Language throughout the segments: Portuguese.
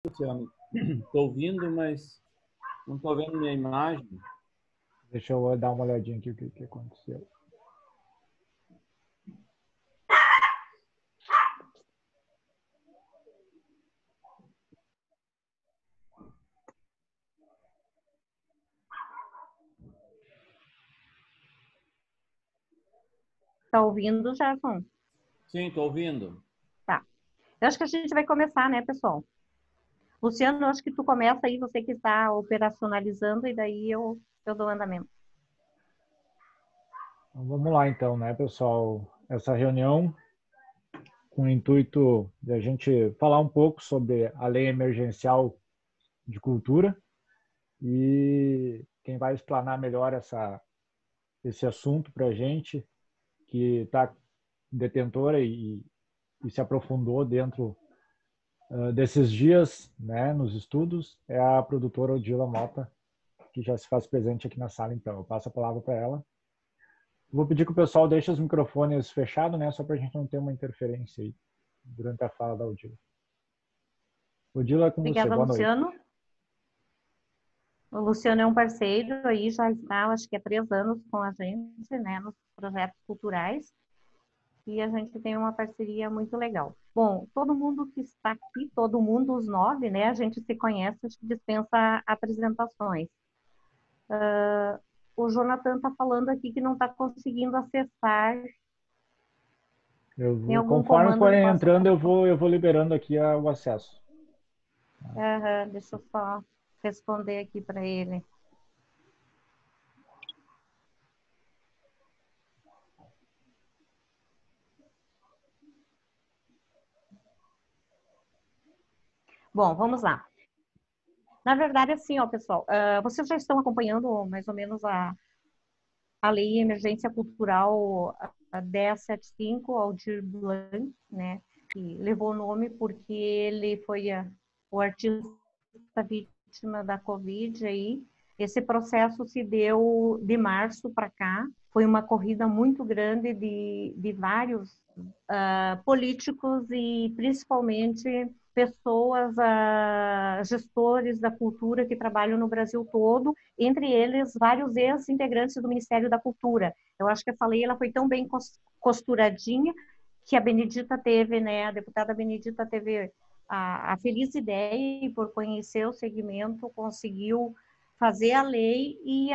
Luciano. Estou ouvindo, mas não estou vendo minha imagem. Deixa eu dar uma olhadinha aqui o que aconteceu. Tá ouvindo, Gerson? Sim, estou ouvindo. Tá. Eu acho que a gente vai começar, né, pessoal? Luciano, eu acho que tu começa aí, você que está operacionalizando, e daí eu dou andamento. Então, vamos lá então, né, pessoal? Essa reunião com o intuito de a gente falar um pouco sobre a Lei Emergencial de Cultura e quem vai explanar melhor esse assunto para a gente, que está detentora e se aprofundou dentro desses dias, né, nos estudos, é a produtora Odila Mota, que já se faz presente aqui na sala. Então, eu passo a palavra para ela. Vou pedir que o pessoal deixe os microfones fechados, né, só para a gente não ter uma interferência aí durante a fala da Odila. Odila, é com você. Obrigada, Boa noite. Luciano. O Luciano é um parceiro aí, já está, acho que há 3 anos com a gente, né, nos projetos culturais, e a gente tem uma parceria muito legal. Bom, todo mundo que está aqui, todo mundo, os 9, né, a gente se conhece, acho que dispensa apresentações. O Jonathan está falando aqui que não está conseguindo acessar. Tem algum Conforme comando que forem possa... entrando, eu vou liberando aqui o acesso. deixa eu só responder aqui para ele. Bom, vamos lá. Na verdade, assim, ó, pessoal, vocês já estão acompanhando mais ou menos a Lei Emergência Cultural a 1075, Aldir Blanc, né, que levou o nome porque ele foi o artista vítima da Covid aí. Esse processo se deu de março para cá, foi uma corrida muito grande de vários políticos e principalmente pessoas, gestores da cultura que trabalham no Brasil todo, entre eles vários ex-integrantes do Ministério da Cultura. Eu acho que essa lei ela foi tão bem costuradinha que a Benedita teve, né, a deputada Benedita teve a feliz ideia e por conhecer o segmento conseguiu fazer a lei e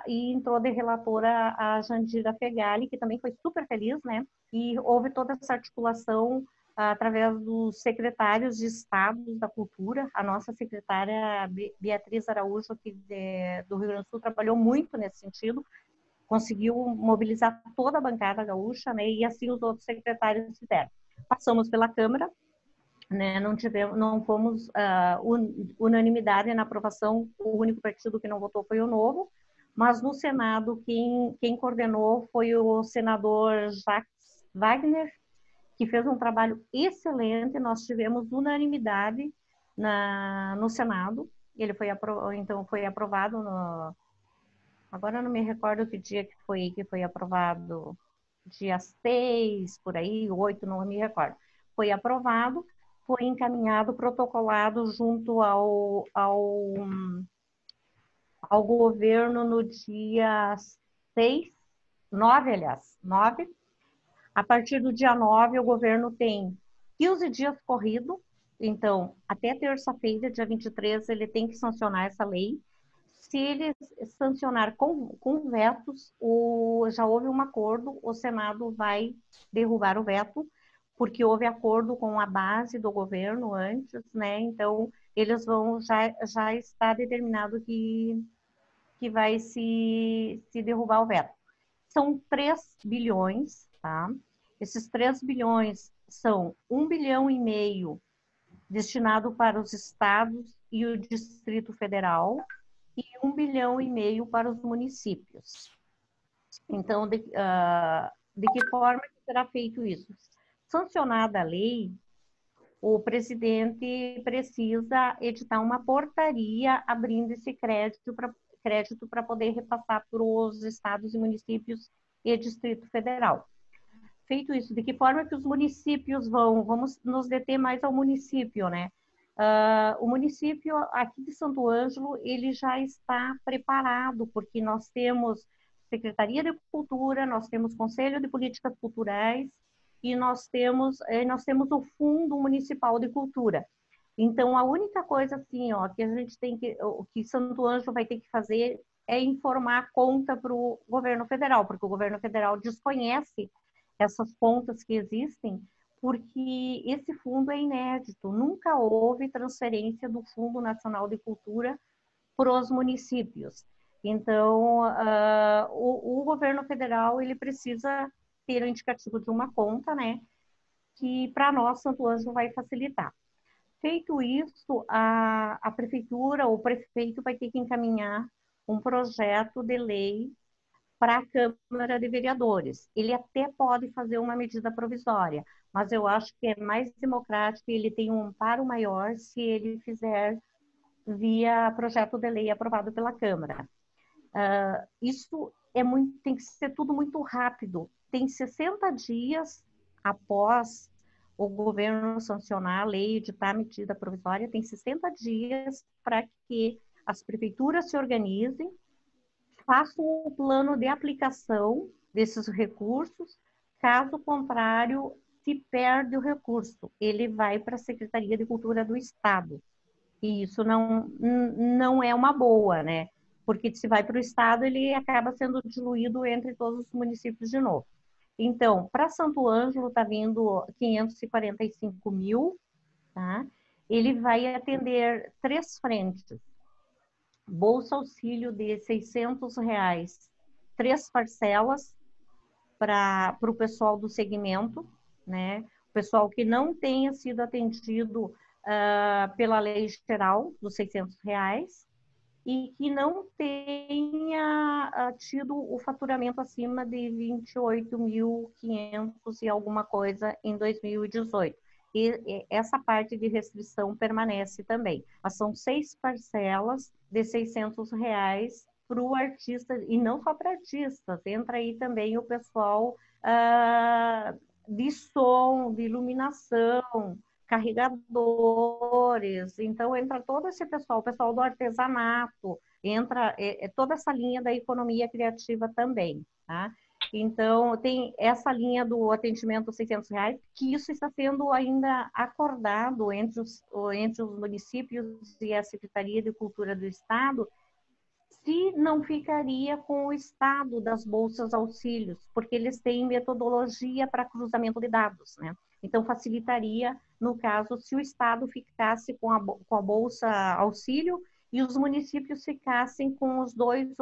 entrou de relatora a Jandira Fegali, que também foi super feliz, né? E houve toda essa articulação através dos secretários de Estado da Cultura. A nossa secretária Beatriz Araújo, aqui do Rio Grande do Sul, trabalhou muito nesse sentido, conseguiu mobilizar toda a bancada gaúcha, né? E assim os outros secretários fizeram. Passamos pela Câmara, né? Não fomos unanimidade na aprovação. O único partido que não votou foi o Novo, mas no Senado quem coordenou foi o senador Jacques Wagner, que fez um trabalho excelente. Nós tivemos unanimidade no Senado. Ele foi aprovado agora eu não me recordo que dia que foi aprovado, dia 6, por aí, 8, não me recordo. Foi aprovado, foi encaminhado, protocolado junto ao governo no dia 6, 9, aliás, 9. A partir do dia 9, o governo tem 15 dias corrido, então, até terça-feira, dia 23, ele tem que sancionar essa lei. Se ele sancionar com vetos, já houve um acordo, o Senado vai derrubar o veto, porque houve acordo com a base do governo antes, né? Então, eles já está determinado que vai se derrubar o veto. São 3 bilhões, tá? Esses 3 bilhões são 1,5 bilhão destinado para os estados e o Distrito Federal e 1,5 bilhão para os municípios. Então, de que forma será feito isso? Sancionada a lei, o presidente precisa editar uma portaria abrindo esse crédito para poder repassar para os estados e municípios e Distrito Federal. Feito isso, de que forma que os municípios vamos nos deter mais ao município, né? O município aqui de Santo Ângelo, ele já está preparado, porque nós temos Secretaria de Cultura, nós temos Conselho de Políticas Culturais e nós temos o Fundo Municipal de Cultura. Então, a única coisa assim, ó, que a gente tem o que Santo Ângelo vai ter que fazer é informar a conta para o governo federal, porque o governo federal desconhece essas contas que existem, porque esse fundo é inédito. Nunca houve transferência do Fundo Nacional de Cultura para os municípios. Então, o governo federal ele precisa ter o indicativo de uma conta, né? Que para nós, Santo Ângelo, vai facilitar. Feito isso, a prefeitura, o prefeito vai ter que encaminhar um projeto de lei para a Câmara de Vereadores. Ele até pode fazer uma medida provisória, mas eu acho que é mais democrático e ele tem um amparo maior se ele fizer via projeto de lei aprovado pela Câmara. Isso tem que ser tudo muito rápido. Tem 60 dias após o governo sancionar a lei, editar a medida provisória, tem 60 dias para que as prefeituras se organizem, façam um plano de aplicação desses recursos. Caso contrário, se perde o recurso, ele vai para a Secretaria de Cultura do Estado. E isso não é uma boa, né? Porque se vai para o Estado, ele acaba sendo diluído entre todos os municípios de novo. Então, para Santo Ângelo está vindo 545 mil, tá? Ele vai atender 3 frentes. Bolsa Auxílio de R$ 600, 3 parcelas para o pessoal do segmento, né? O pessoal que não tenha sido atendido pela lei geral dos R$ 600 e que não tenha tido o faturamento acima de 28.500 e alguma coisa em 2018. E essa parte de restrição permanece também. Mas são 6 parcelas de R$ 600 para o artista, e não só para artistas, entra aí também o pessoal de som, de iluminação, carregadores, então entra todo esse pessoal, o pessoal do artesanato, entra toda essa linha da economia criativa também, tá? Então, tem essa linha do atendimento R$ 600, que isso está sendo ainda acordado entre os municípios e a Secretaria de Cultura do Estado, se não ficaria com o Estado das bolsas auxílios, porque eles têm metodologia para cruzamento de dados, né? Então, facilitaria, no caso, se o Estado ficasse com a bolsa auxílio e os municípios ficassem com as 2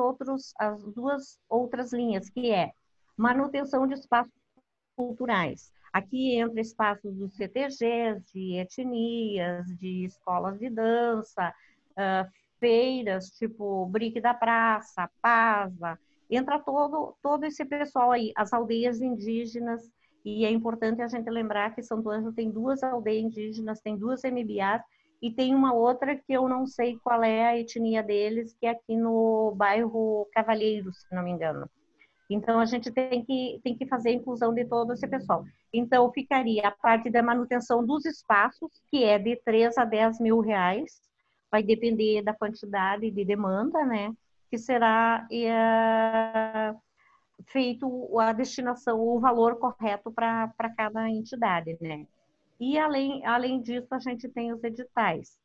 outras linhas, que é manutenção de espaços culturais. Aqui entra espaços dos CTGs, de etnias, de escolas de dança, feiras, tipo Brique da Praça, Pasa, entra todo esse pessoal aí, as aldeias indígenas, e é importante a gente lembrar que Santo Ângelo tem 2 aldeias indígenas, tem 2 MBAs, e tem uma outra que eu não sei qual é a etnia deles, que é aqui no bairro Cavalheiros, se não me engano. Então, a gente tem que fazer a inclusão de todo esse pessoal. Então, ficaria a parte da manutenção dos espaços, que é de 3 a 10 mil reais, vai depender da quantidade de demanda, né? Que será feito a destinação, o valor correto para cada entidade, né? E além disso, a gente tem os editais.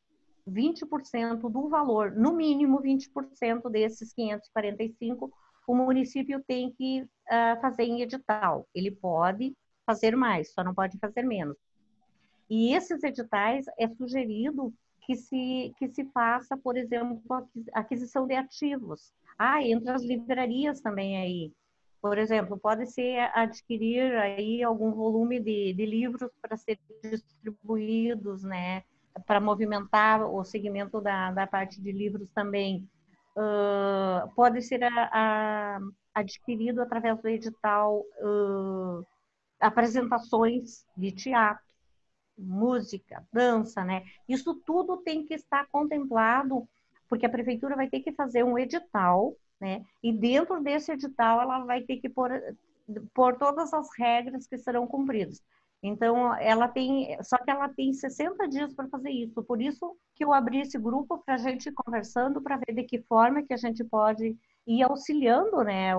20% do valor, no mínimo 20% desses 545, o município tem que fazer em edital. Ele pode fazer mais, só não pode fazer menos. E esses editais é sugerido que se faça, por exemplo, aquisição de ativos. Entra as livrarias também aí. Por exemplo, pode ser adquirir aí algum volume de livros para serem distribuídos, né? Para movimentar o segmento da parte de livros também. Pode ser adquirido através do edital apresentações de teatro, música, dança, né? Isso tudo tem que estar contemplado, porque a prefeitura vai ter que fazer um edital, né? E dentro desse edital ela vai ter que pôr todas as regras que serão cumpridas. Então, ela tem, só que ela tem 60 dias para fazer isso. Por isso que eu abri esse grupo para a gente ir conversando, para ver de que forma que a gente pode ir auxiliando, né,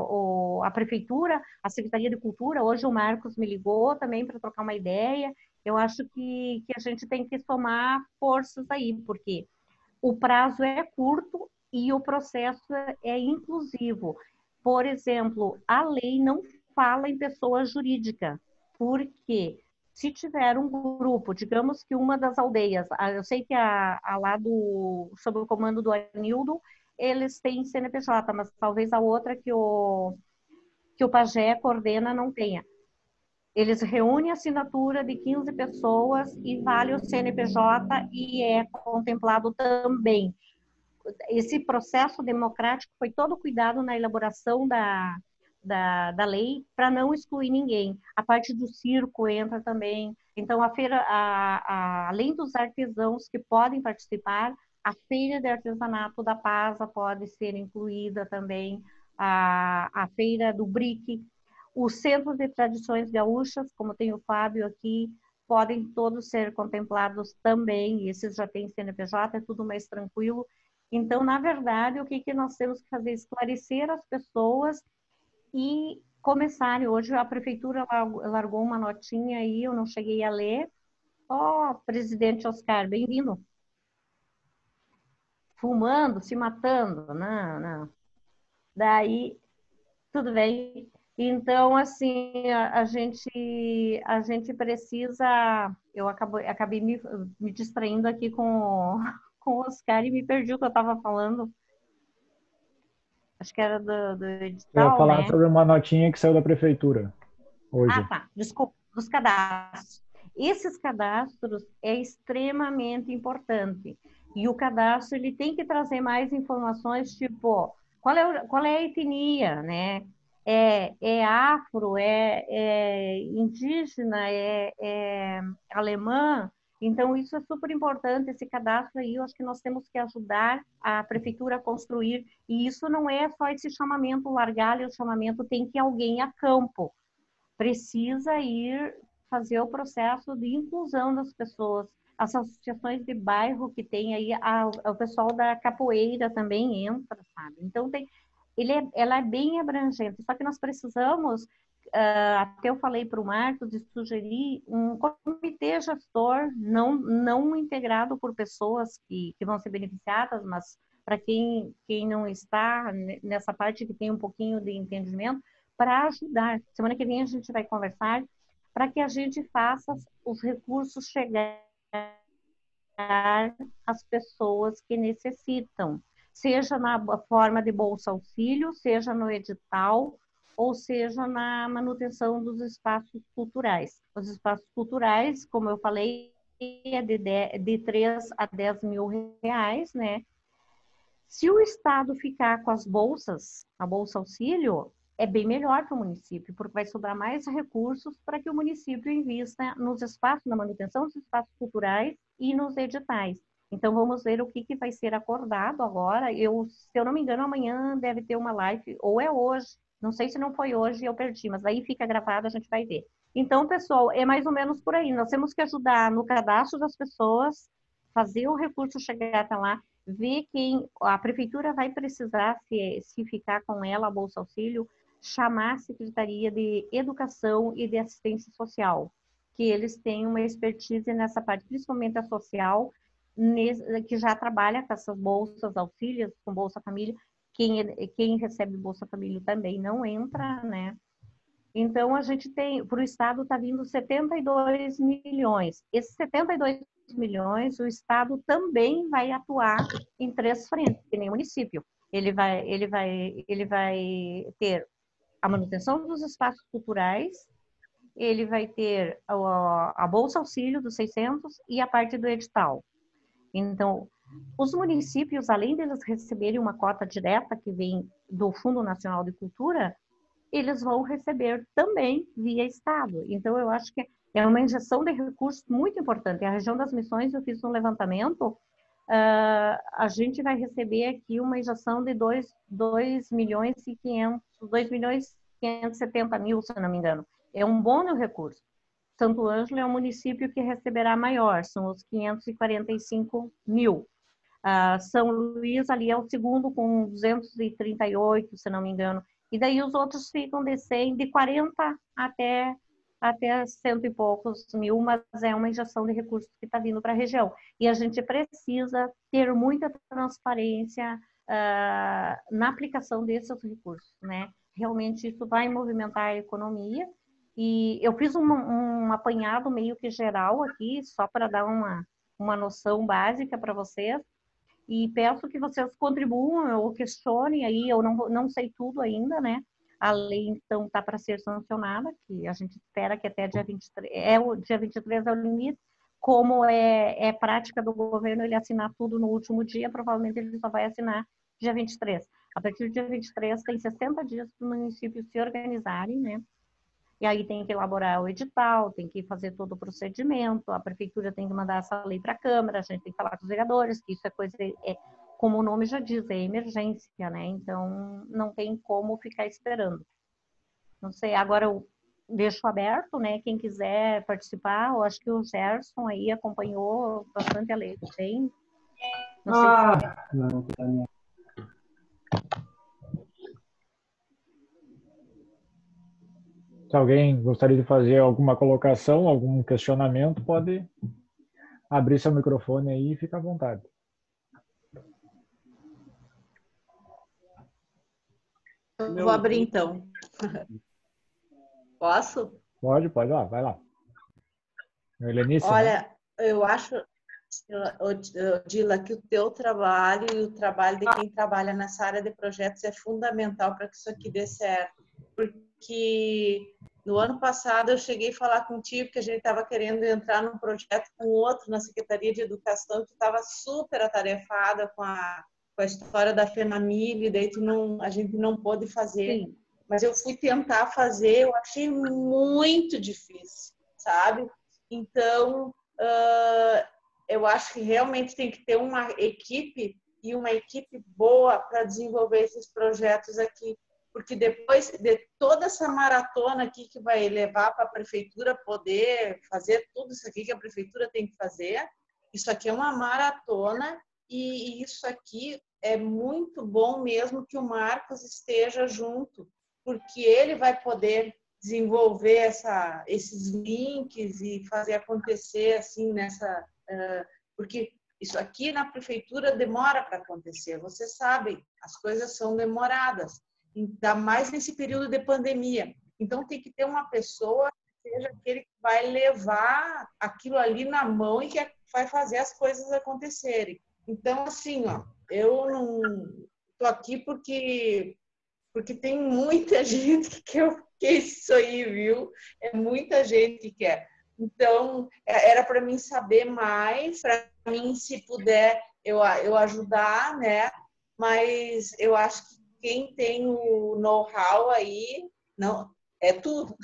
a prefeitura, a Secretaria de Cultura. Hoje o Marcos me ligou também para trocar uma ideia. Eu acho que a gente tem que somar forças aí, porque o prazo é curto e o processo é inclusivo. Por exemplo, a lei não fala em pessoa jurídica, porque se tiver um grupo, digamos que uma das aldeias, eu sei que a lá sob o comando do Anildo, eles têm CNPJ, mas talvez a outra que o Pajé coordena não tenha. Eles reúnem a assinatura de 15 pessoas e vale o CNPJ e é contemplado também. Esse processo democrático foi todo cuidado na elaboração da lei para não excluir ninguém. A parte do circo entra também. Então, a feira, além dos artesãos que podem participar, a feira de artesanato da Pasa pode ser incluída também, a feira do BRIC, os centros de tradições gaúchas, como tem o Fábio aqui, podem todos ser contemplados também. Esses já têm CNPJ, é tudo mais tranquilo. Então, na verdade, o que nós temos que fazer? Esclarecer as pessoas e começarem. Hoje a prefeitura largou uma notinha aí, eu não cheguei a ler. Ó, presidente Oscar, bem-vindo. Fumando, se matando, não. Daí, tudo bem. Então, assim, a gente precisa... Eu acabei me distraindo aqui com o Oscar e me perdi o que eu estava falando. Acho que era do Eu ia edital, falar né? sobre uma notinha que saiu da prefeitura hoje. Ah, tá. Desculpa. Dos cadastros. Esses cadastros é extremamente importante. E o cadastro ele tem que trazer mais informações, tipo, qual é a etnia, né? É afro, é indígena, é alemã. Então, isso é super importante, esse cadastro aí, eu acho que nós temos que ajudar a prefeitura a construir. E isso não é só esse chamamento, largar o chamamento, tem que ir alguém a campo. Precisa ir fazer o processo de inclusão das pessoas. As associações de bairro que tem aí, o pessoal da capoeira também entra, sabe? Então, ela é bem abrangente, só que nós precisamos, até eu falei para o Marcos, de sugerir um comitê gestor, não integrado por pessoas que vão ser beneficiadas, mas para quem não está nessa parte que tem um pouquinho de entendimento, para ajudar. Semana que vem a gente vai conversar para que a gente faça os recursos chegar às pessoas que necessitam, seja na forma de bolsa auxílio, seja no edital, ou seja na manutenção dos espaços culturais. Os espaços culturais, como eu falei, é de 3 a 10 mil reais, né? Se o Estado ficar com as bolsas, a bolsa auxílio, é bem melhor para o município, porque vai sobrar mais recursos para que o município invista nos espaços, na manutenção dos espaços culturais e nos editais. Então, vamos ver o que vai ser acordado agora. Se eu não me engano, amanhã deve ter uma live, ou é hoje. Não sei se não foi hoje, eu perdi, mas aí fica gravado, a gente vai ver. Então, pessoal, é mais ou menos por aí. Nós temos que ajudar no cadastro das pessoas, fazer o recurso chegar até lá, ver quem a prefeitura vai precisar, se ficar com ela a Bolsa Auxílio, chamar a Secretaria de Educação e de Assistência Social, que eles têm uma expertise nessa parte, principalmente a social, que já trabalha com essas bolsas auxílios, com Bolsa Família. Quem recebe Bolsa Família também não entra, né? Então, a gente tem, para o Estado está vindo 72 milhões. Esses 72 milhões, o Estado também vai atuar em 3 frentes, que nem o município. Ele vai ter a manutenção dos espaços culturais, ele vai ter a Bolsa Auxílio dos 600 e a parte do edital. Então, os municípios, além deles receberem uma cota direta que vem do Fundo Nacional de Cultura, eles vão receber também via Estado. Então, eu acho que é uma injeção de recursos muito importante. A região das Missões, eu fiz um levantamento, a gente vai receber aqui uma injeção de 2 milhões e 570 mil, se eu não me engano. É um bom recurso. Santo Ângelo é o município que receberá maior, são os 545 mil. São Luís ali é o segundo com 238, se não me engano. E daí os outros ficam de 100, de 40 até cento e poucos mil, mas é uma injeção de recursos que está vindo para a região. E a gente precisa ter muita transparência na aplicação desses recursos, né? Realmente isso vai movimentar a economia. E eu fiz um apanhado meio que geral aqui, só para dar uma noção básica para vocês. E peço que vocês contribuam ou questionem aí, eu não sei tudo ainda, né? A lei, então, está para ser sancionada, que a gente espera que até dia 23, dia 23 é o limite. Como é prática do governo ele assinar tudo no último dia, provavelmente ele só vai assinar dia 23. A partir do dia 23, tem 60 dias para os municípios se organizarem, né? E aí tem que elaborar o edital, tem que fazer todo o procedimento, a prefeitura tem que mandar essa lei para a Câmara, a gente tem que falar com os vereadores, que isso é coisa, como o nome já diz, é emergência, né? Então, não tem como ficar esperando. Não sei, agora eu deixo aberto, né? Quem quiser participar, eu acho que o Gerson aí acompanhou bastante a lei, bem. Não sei se... Não, tá minha. Se alguém gostaria de fazer alguma colocação, algum questionamento, pode abrir seu microfone aí e fica à vontade. Eu vou abrir então. Posso? Pode, vai lá. Helenice, Olha, né? eu acho, Dila, que o teu trabalho e o trabalho de quem trabalha nessa área de projetos é fundamental para que isso aqui dê certo. Porque no ano passado eu cheguei a falar contigo que a gente estava querendo entrar num projeto com outro na Secretaria de Educação, que estava super atarefada com a história da FENAMIL, e daí a gente não pôde fazer. Sim. Mas eu fui tentar fazer, eu achei muito difícil, sabe? Então, eu acho que realmente tem que ter uma equipe e uma equipe boa para desenvolver esses projetos aqui, porque depois de toda essa maratona aqui que vai levar para a prefeitura poder fazer tudo isso aqui que a prefeitura tem que fazer, isso aqui é uma maratona e isso aqui é muito bom mesmo que o Marcos esteja junto, porque ele vai poder desenvolver esses links e fazer acontecer assim porque isso aqui na prefeitura demora para acontecer. Você sabe, as coisas são demoradas, ainda mais nesse período de pandemia. Então tem que ter uma pessoa que seja aquele que vai levar aquilo ali na mão e que vai fazer as coisas acontecerem. Então assim, ó, eu não estou aqui porque tem muita gente que quer isso aí, viu? É muita gente que quer. Então, era para mim saber mais, para mim, se puder, eu ajudar, né? Mas eu acho que quem tem o know-how aí, não, é tudo.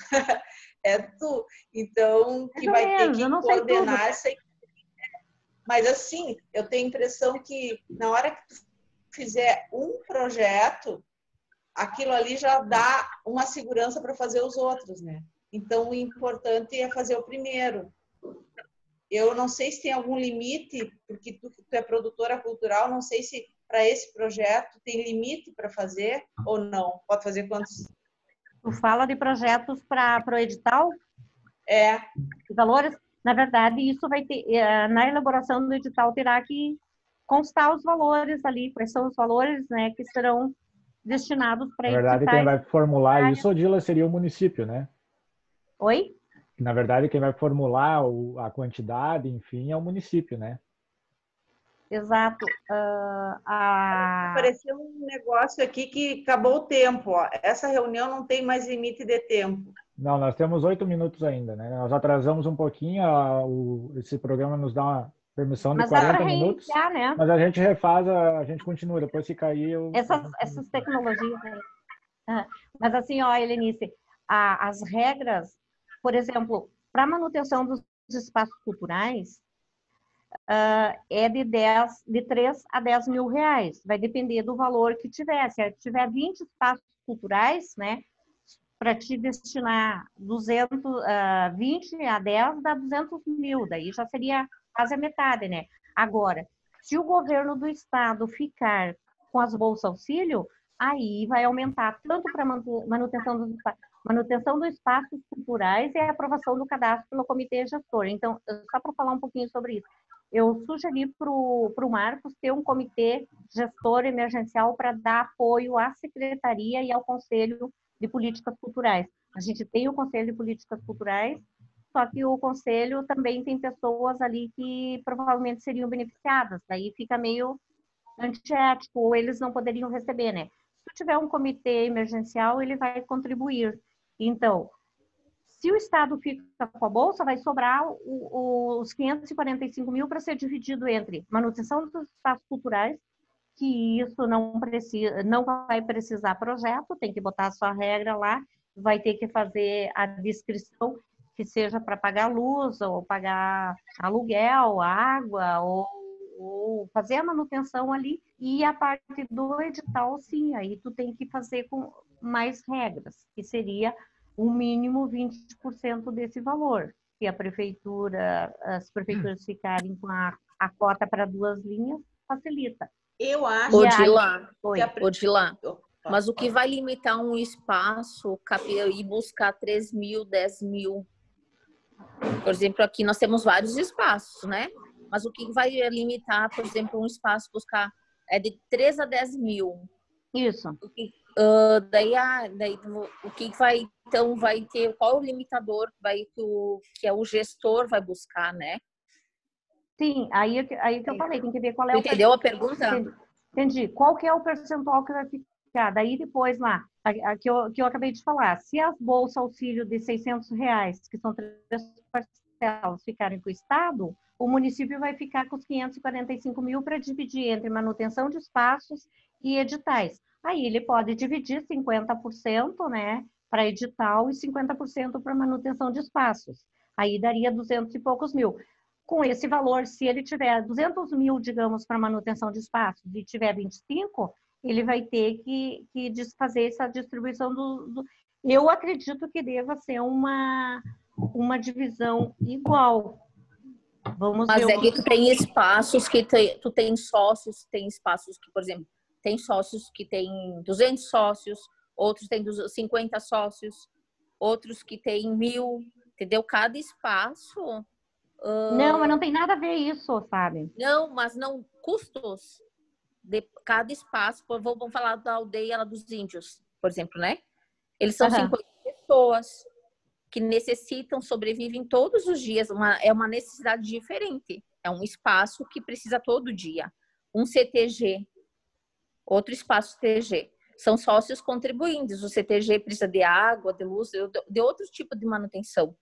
É tudo. Então, que vai ter que coordenar essa equipe. Mas, assim, eu tenho a impressão que na hora que tu fizer um projeto, aquilo ali já dá uma segurança para fazer os outros, né? Então, o importante é fazer o primeiro. Eu não sei se tem algum limite, porque tu é produtora cultural, não sei se para esse projeto tem limite para fazer ou não. Pode fazer quantos? Tu fala de projetos para o edital? É. Valores? Na verdade, isso vai ter, na elaboração do edital, terá que constar os valores ali, quais são os valores, né, que serão destinados para editais. Na verdade, quem vai formular isso, Odila, seria o município, né? Oi? Na verdade, quem vai formular a quantidade, enfim, é o município, né? Exato. Apareceu um negócio aqui que acabou o tempo. Ó. Essa reunião não tem mais limite de tempo. Não, nós temos 8 minutos ainda, né? Nós atrasamos um pouquinho, esse programa nos dá uma permissão de 40 minutos, né? Mas a gente refaz, a gente continua, depois se cair... Essas tecnologias aí. Mas assim, ó, Helenice, as regras, por exemplo, para a manutenção dos espaços culturais, é de 3 a 10 mil reais. Vai depender do valor que tiver. Se tiver 20 espaços culturais, né, para te destinar 20 a 10 dá 200 mil, daí já seria quase a metade, né? Agora, se o governo do estado ficar com as bolsas auxílio, aí vai aumentar tanto para manutenção dos espaços culturais e a aprovação do cadastro pelo comitê gestor. Então, só para falar um pouquinho sobre isso, eu sugeri para o Marcos ter um comitê gestor emergencial para dar apoio à secretaria e ao Conselho de Políticas Culturais. A gente tem o Conselho de Políticas Culturais, só que o Conselho também tem pessoas ali que provavelmente seriam beneficiadas, daí fica meio antiético, ou eles não poderiam receber, né? Se tiver um comitê emergencial, ele vai contribuir. Então, se o Estado fica com a Bolsa, vai sobrar os 545 mil para ser dividido entre manutenção dos espaços culturais, que isso não vai precisar projeto, tem que botar a sua regra lá, vai ter que fazer a descrição, que seja para pagar luz, ou pagar aluguel, água, ou fazer a manutenção ali, e a parte do edital, sim, aí tu tem que fazer com mais regras, que seria o mínimo 20% desse valor, que as prefeituras ficarem com a cota para 2 linhas, facilita. Eu acho Odilá, mas o que vai limitar um espaço e buscar 3 mil, 10 mil? Por exemplo, aqui nós temos vários espaços, né? Mas o que vai limitar, por exemplo, um espaço buscar é de 3 a 10 mil. Isso. Daí o que vai, então, vai ter, qual é o limitador que é o gestor vai buscar, né? Sim, aí que eu falei, tem que ver qual é o... Entendeu a pergunta? Entendi. Qual que é o percentual que vai ficar? Daí depois lá, que eu acabei de falar, se as bolsas auxílio de R$600, que são 3 parcelas, ficarem com o Estado, o município vai ficar com os 545 mil para dividir entre manutenção de espaços e editais. Aí ele pode dividir 50%, né, para edital e 50% para manutenção de espaços. Aí daria 200 e poucos mil. Com esse valor, se ele tiver 200 mil, digamos, para manutenção de espaços e tiver 25, ele vai ter que fazer essa distribuição Eu acredito que deva ser uma divisão igual. Vamos Mas ver é que tu tem espaços que tu tem sócios, tem espaços que, por exemplo, tem sócios que tem 200 sócios, outros têm 50 sócios, outros que tem 1.000, entendeu? Cada espaço... Não, mas não tem nada a ver isso, sabe? Não, mas não custos de cada espaço. Vamos falar da aldeia dos índios, por exemplo, né? Eles são 50 pessoas que necessitam, sobrevivem todos os dias. É uma necessidade diferente. É um espaço que precisa todo dia. Um CTG, outro espaço CTG. São sócios contribuintes. O CTG precisa de água, de luz, de outro tipo de manutenção.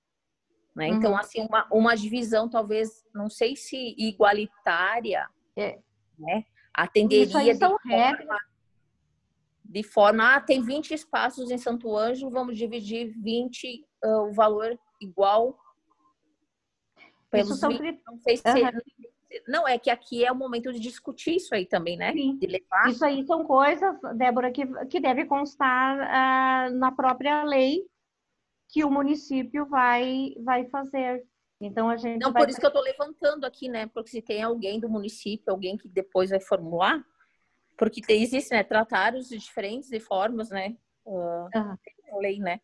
Né? Então, assim, uma divisão talvez, não sei se igualitária, né? Atenderia de forma, tem 20 espaços em Santo Ângelo, vamos dividir 20, o valor igual pelos 20. Não sei se... Não, é que aqui é o momento de discutir isso aí também, né? Sim. De levar. Isso aí são coisas, Débora, que deve constar na própria lei que o município vai fazer. Então, a gente por isso que eu estou levantando aqui, né? Porque se tem alguém do município, alguém que depois vai formular, porque existem, né, tratários diferentes de formas, né? Tem lei, né?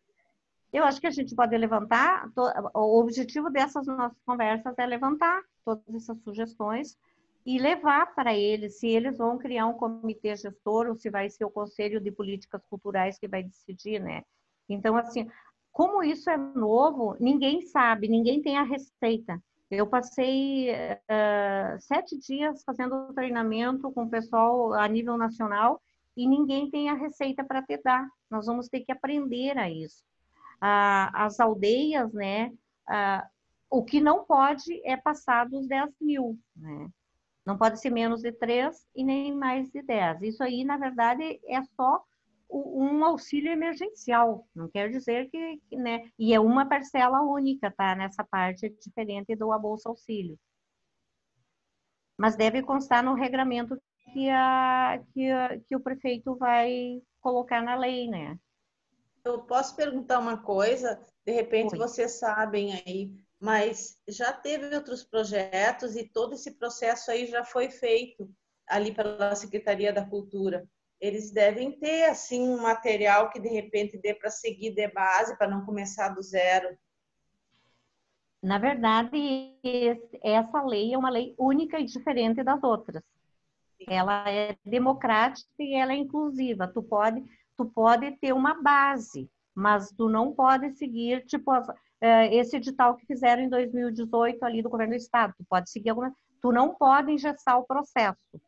Eu acho que a gente pode levantar, o objetivo dessas nossas conversas é levantar todas essas sugestões e levar para eles, se eles vão criar um comitê gestor ou se vai ser o Conselho de Políticas Culturais que vai decidir, né? Então, assim, como isso é novo, ninguém sabe, ninguém tem a receita. Eu passei 7 dias fazendo treinamento com o pessoal a nível nacional e ninguém tem a receita para te dar. Nós vamos ter que aprender a isso. As aldeias, né? O que não pode é passar dos 10 mil, né? Não pode ser menos de 3 e nem mais de 10. Isso aí, na verdade, é só um auxílio emergencial. Não quer dizer que, né? E é uma parcela única, tá? Nessa parte diferente do Bolsa Auxílio. Mas deve constar no regramento que o prefeito vai colocar na lei, né? Eu posso perguntar uma coisa? De repente Oi. vocês sabem aí, mas já teve outros projetos e todo esse processo aí já foi feito ali pela Secretaria da Cultura. Eles devem ter assim um material que de repente dê para seguir de base, para não começar do zero. Na verdade, essa lei é uma lei única e diferente das outras. Ela é democrática e ela é inclusiva. Tu pode ter uma base, mas tu não pode seguir, tipo, esse edital que fizeram em 2018 ali do governo do estado. Tu pode seguir alguma, tu não pode engessar o processo.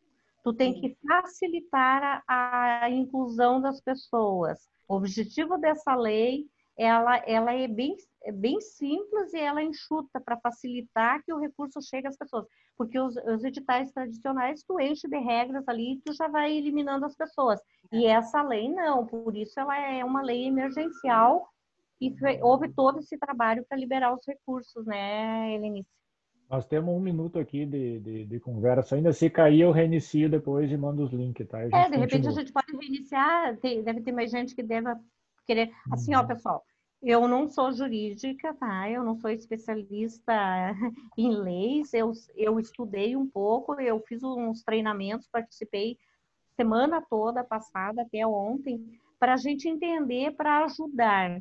Tu tem que facilitar a inclusão das pessoas. O objetivo dessa lei, ela é bem simples e ela é enxuta para facilitar que o recurso chegue às pessoas. Porque os editais tradicionais, tu enche de regras ali e tu já vai eliminando as pessoas. E essa lei não, por isso ela é uma lei emergencial e houve todo esse trabalho para liberar os recursos, né, Helenice? Nós temos 1 minuto aqui de conversa. Ainda se cair, eu reinicio depois e mando os links, tá? A gente De repente a continua. gente pode reiniciar, deve ter mais gente que deva querer. Assim, ó, pessoal, eu não sou jurídica, tá? Eu não sou especialista em leis, eu estudei um pouco, eu fiz uns treinamentos, participei semana toda passada, até ontem, para a gente entender, para ajudar.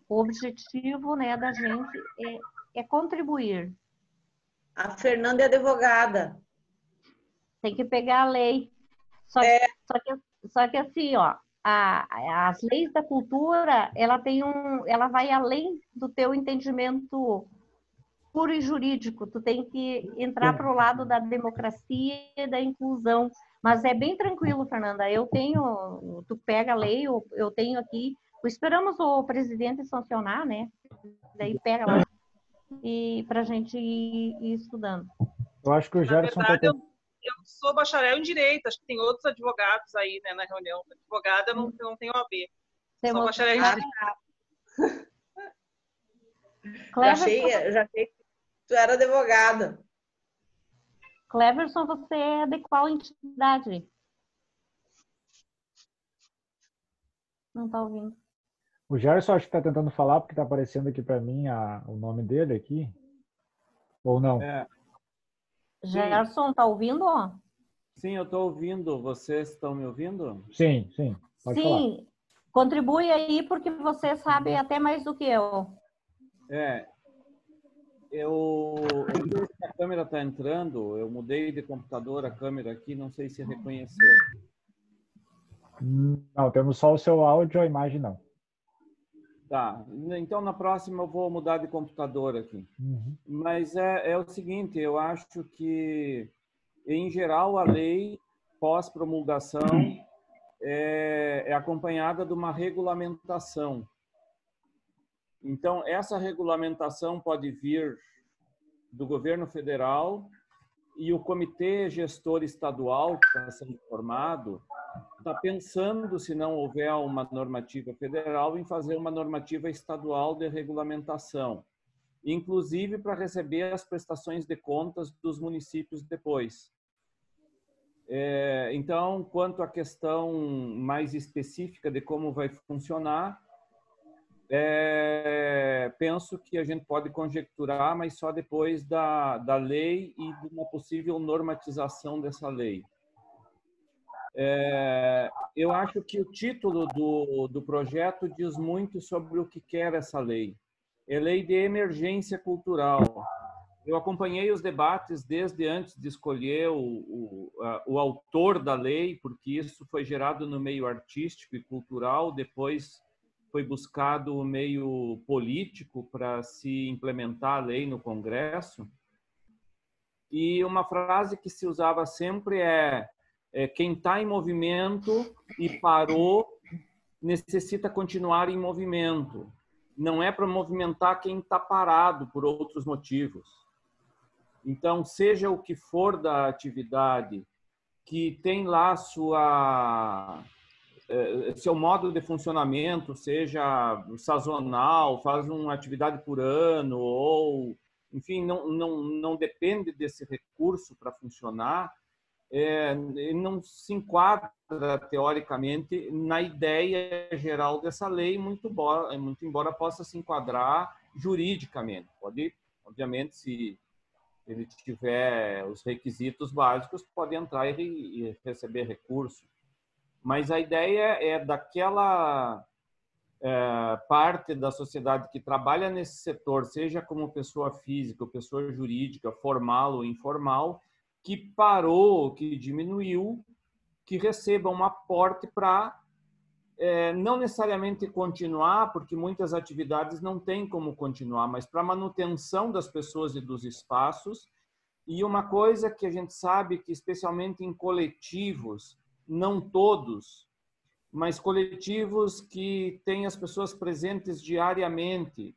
O objetivo, né, da gente é contribuir. A Fernanda é advogada. Tem que pegar a lei. Só que assim, ó, as leis da cultura, ela vai além do teu entendimento puro e jurídico. Tu tem que entrar para o lado da democracia e da inclusão. Mas é bem tranquilo, Fernanda. Tu pega a lei, eu tenho aqui. Esperamos o presidente sancionar, né? Daí pega lá e para a gente ir estudando. Eu acho que o Na Gerson verdade, eu sou bacharel em Direito, acho que tem outros advogados aí, né, na reunião. Advogada, eu não tenho OAB. Sou bacharel em Direito. Já achei que tu era advogada. Cleverson, você é de qual entidade? Não está ouvindo. O Gerson acho que está tentando falar porque está aparecendo aqui para mim o nome dele aqui. Ou não? Gerson, tá ouvindo? Sim, eu estou ouvindo. Vocês estão me ouvindo? Sim, sim. Pode falar. Sim. Contribui aí porque você sabe até mais do que eu. Eu não sei se a câmera está entrando. Eu mudei de computador a câmera aqui, não sei se reconheceu. Não, temos só o seu áudio, a imagem não. Tá, então na próxima eu vou mudar de computador aqui. Mas é o seguinte, eu acho que, em geral, a lei pós-promulgação é acompanhada de uma regulamentação. Então, essa regulamentação pode vir do governo federal e o comitê gestor estadual que está sendo formado está pensando, se não houver uma normativa federal, em fazer uma normativa estadual de regulamentação, inclusive para receber as prestações de contas dos municípios depois. Então, quanto à questão mais específica de como vai funcionar, penso que a gente pode conjecturar, mas só depois da lei e de uma possível normatização dessa lei. Eu acho que o título do projeto diz muito sobre o que quer essa lei. É Lei de Emergência Cultural. Eu acompanhei os debates desde antes de escolher o autor da lei, porque isso foi gerado no meio artístico e cultural, depois foi buscado o meio político para se implementar a lei no Congresso. E uma frase que se usava sempre quem está em movimento e parou necessita continuar em movimento. Não é para movimentar quem está parado por outros motivos. Então, seja o que for da atividade, que tem lá seu modo de funcionamento, seja sazonal, faz uma atividade por ano, ou, enfim, não depende desse recurso para funcionar, ele não se enquadra, teoricamente, na ideia geral dessa lei, muito embora possa se enquadrar juridicamente. Pode, obviamente, se ele tiver os requisitos básicos, pode entrar e receber recurso. Mas a ideia é daquela parte da sociedade que trabalha nesse setor, seja como pessoa física ou pessoa jurídica, formal ou informal, que parou, que diminuiu, que receba um aporte para não necessariamente continuar, porque muitas atividades não têm como continuar, mas para manutenção das pessoas e dos espaços. E uma coisa que a gente sabe que, especialmente em coletivos, não todos, mas coletivos que têm as pessoas presentes diariamente,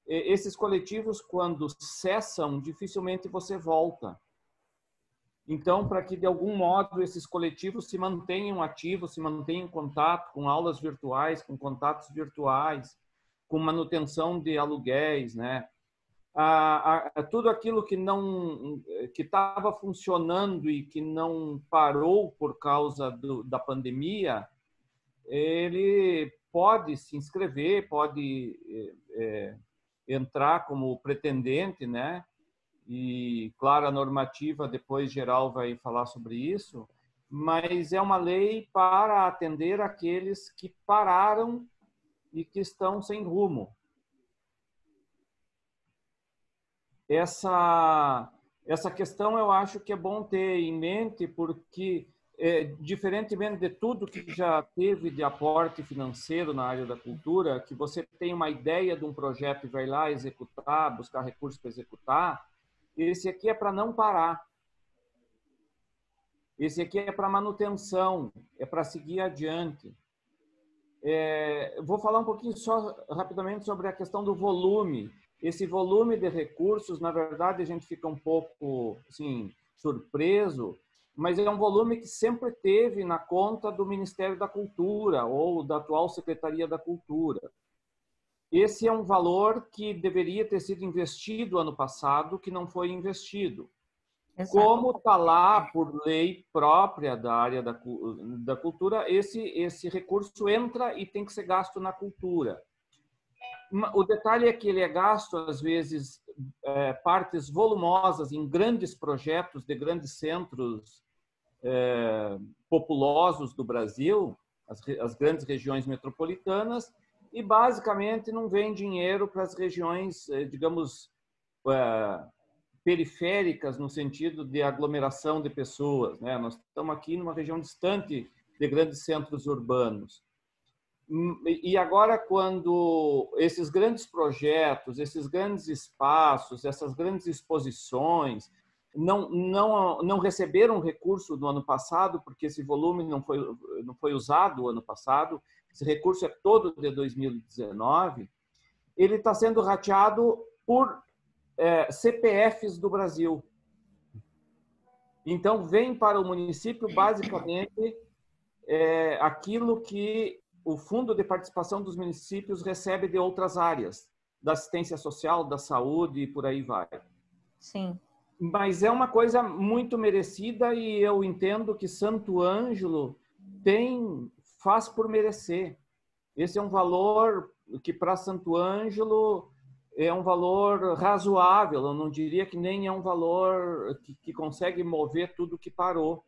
esses coletivos, quando cessam, dificilmente você volta. Então, para que de algum modo esses coletivos se mantenham ativos, se mantenham em contato com aulas virtuais, com contatos virtuais, com manutenção de aluguéis, né? Tudo aquilo que estava funcionando e que não parou por causa da pandemia, ele pode se inscrever, pode entrar como pretendente, né? E, claro, a normativa depois geral vai falar sobre isso, mas é uma lei para atender aqueles que pararam e que estão sem rumo. Essa questão eu acho que é bom ter em mente, porque, diferentemente de tudo que já teve de aporte financeiro na área da cultura, que você tem uma ideia de um projeto e vai lá executar, buscar recursos para executar, esse aqui é para não parar. Esse aqui é para manutenção, é para seguir adiante. Vou falar um pouquinho só rapidamente sobre a questão do volume. Esse volume de recursos, na verdade, a gente fica um pouco assim, surpreso, mas é um volume que sempre teve na conta do Ministério da Cultura ou da atual Secretaria da Cultura. Esse é um valor que deveria ter sido investido ano passado, que não foi investido. Exato. Como está lá por lei própria da área da cultura, esse recurso entra e tem que ser gasto na cultura. O detalhe é que ele é gasto, às vezes, partes volumosas em grandes projetos de grandes centros populosos do Brasil, as grandes regiões metropolitanas, e basicamente não vem dinheiro para as regiões, digamos, periféricas, no sentido de aglomeração de pessoas, né? Nós estamos aqui numa região distante de grandes centros urbanos. E agora, quando esses grandes projetos, esses grandes espaços, essas grandes exposições não receberam recurso no ano passado, porque esse volume não foi usado o ano passado, esse recurso é todo de 2019, ele está sendo rateado por CPFs do Brasil. Então, vem para o município, basicamente, aquilo que o Fundo de Participação dos Municípios recebe de outras áreas, da assistência social, da saúde e por aí vai. Sim. Mas é uma coisa muito merecida e eu entendo que Santo Ângelo faz por merecer. Esse é um valor que, para Santo Ângelo, é um valor razoável. Eu não diria que nem é um valor que consegue mover tudo que parou.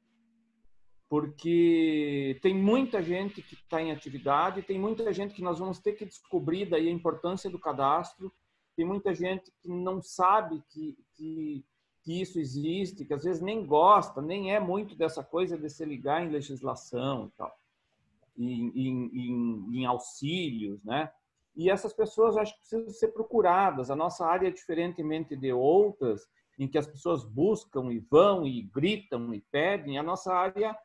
Porque tem muita gente que está em atividade, tem muita gente que nós vamos ter que descobrir daí a importância do cadastro, tem muita gente que não sabe que isso existe, que às vezes nem gosta, nem é muito dessa coisa de se ligar em legislação e tal, em auxílios, né? E essas pessoas, eu acho que precisam ser procuradas. A nossa área, diferentemente de outras, em que as pessoas buscam e vão e gritam e pedem, a nossa área,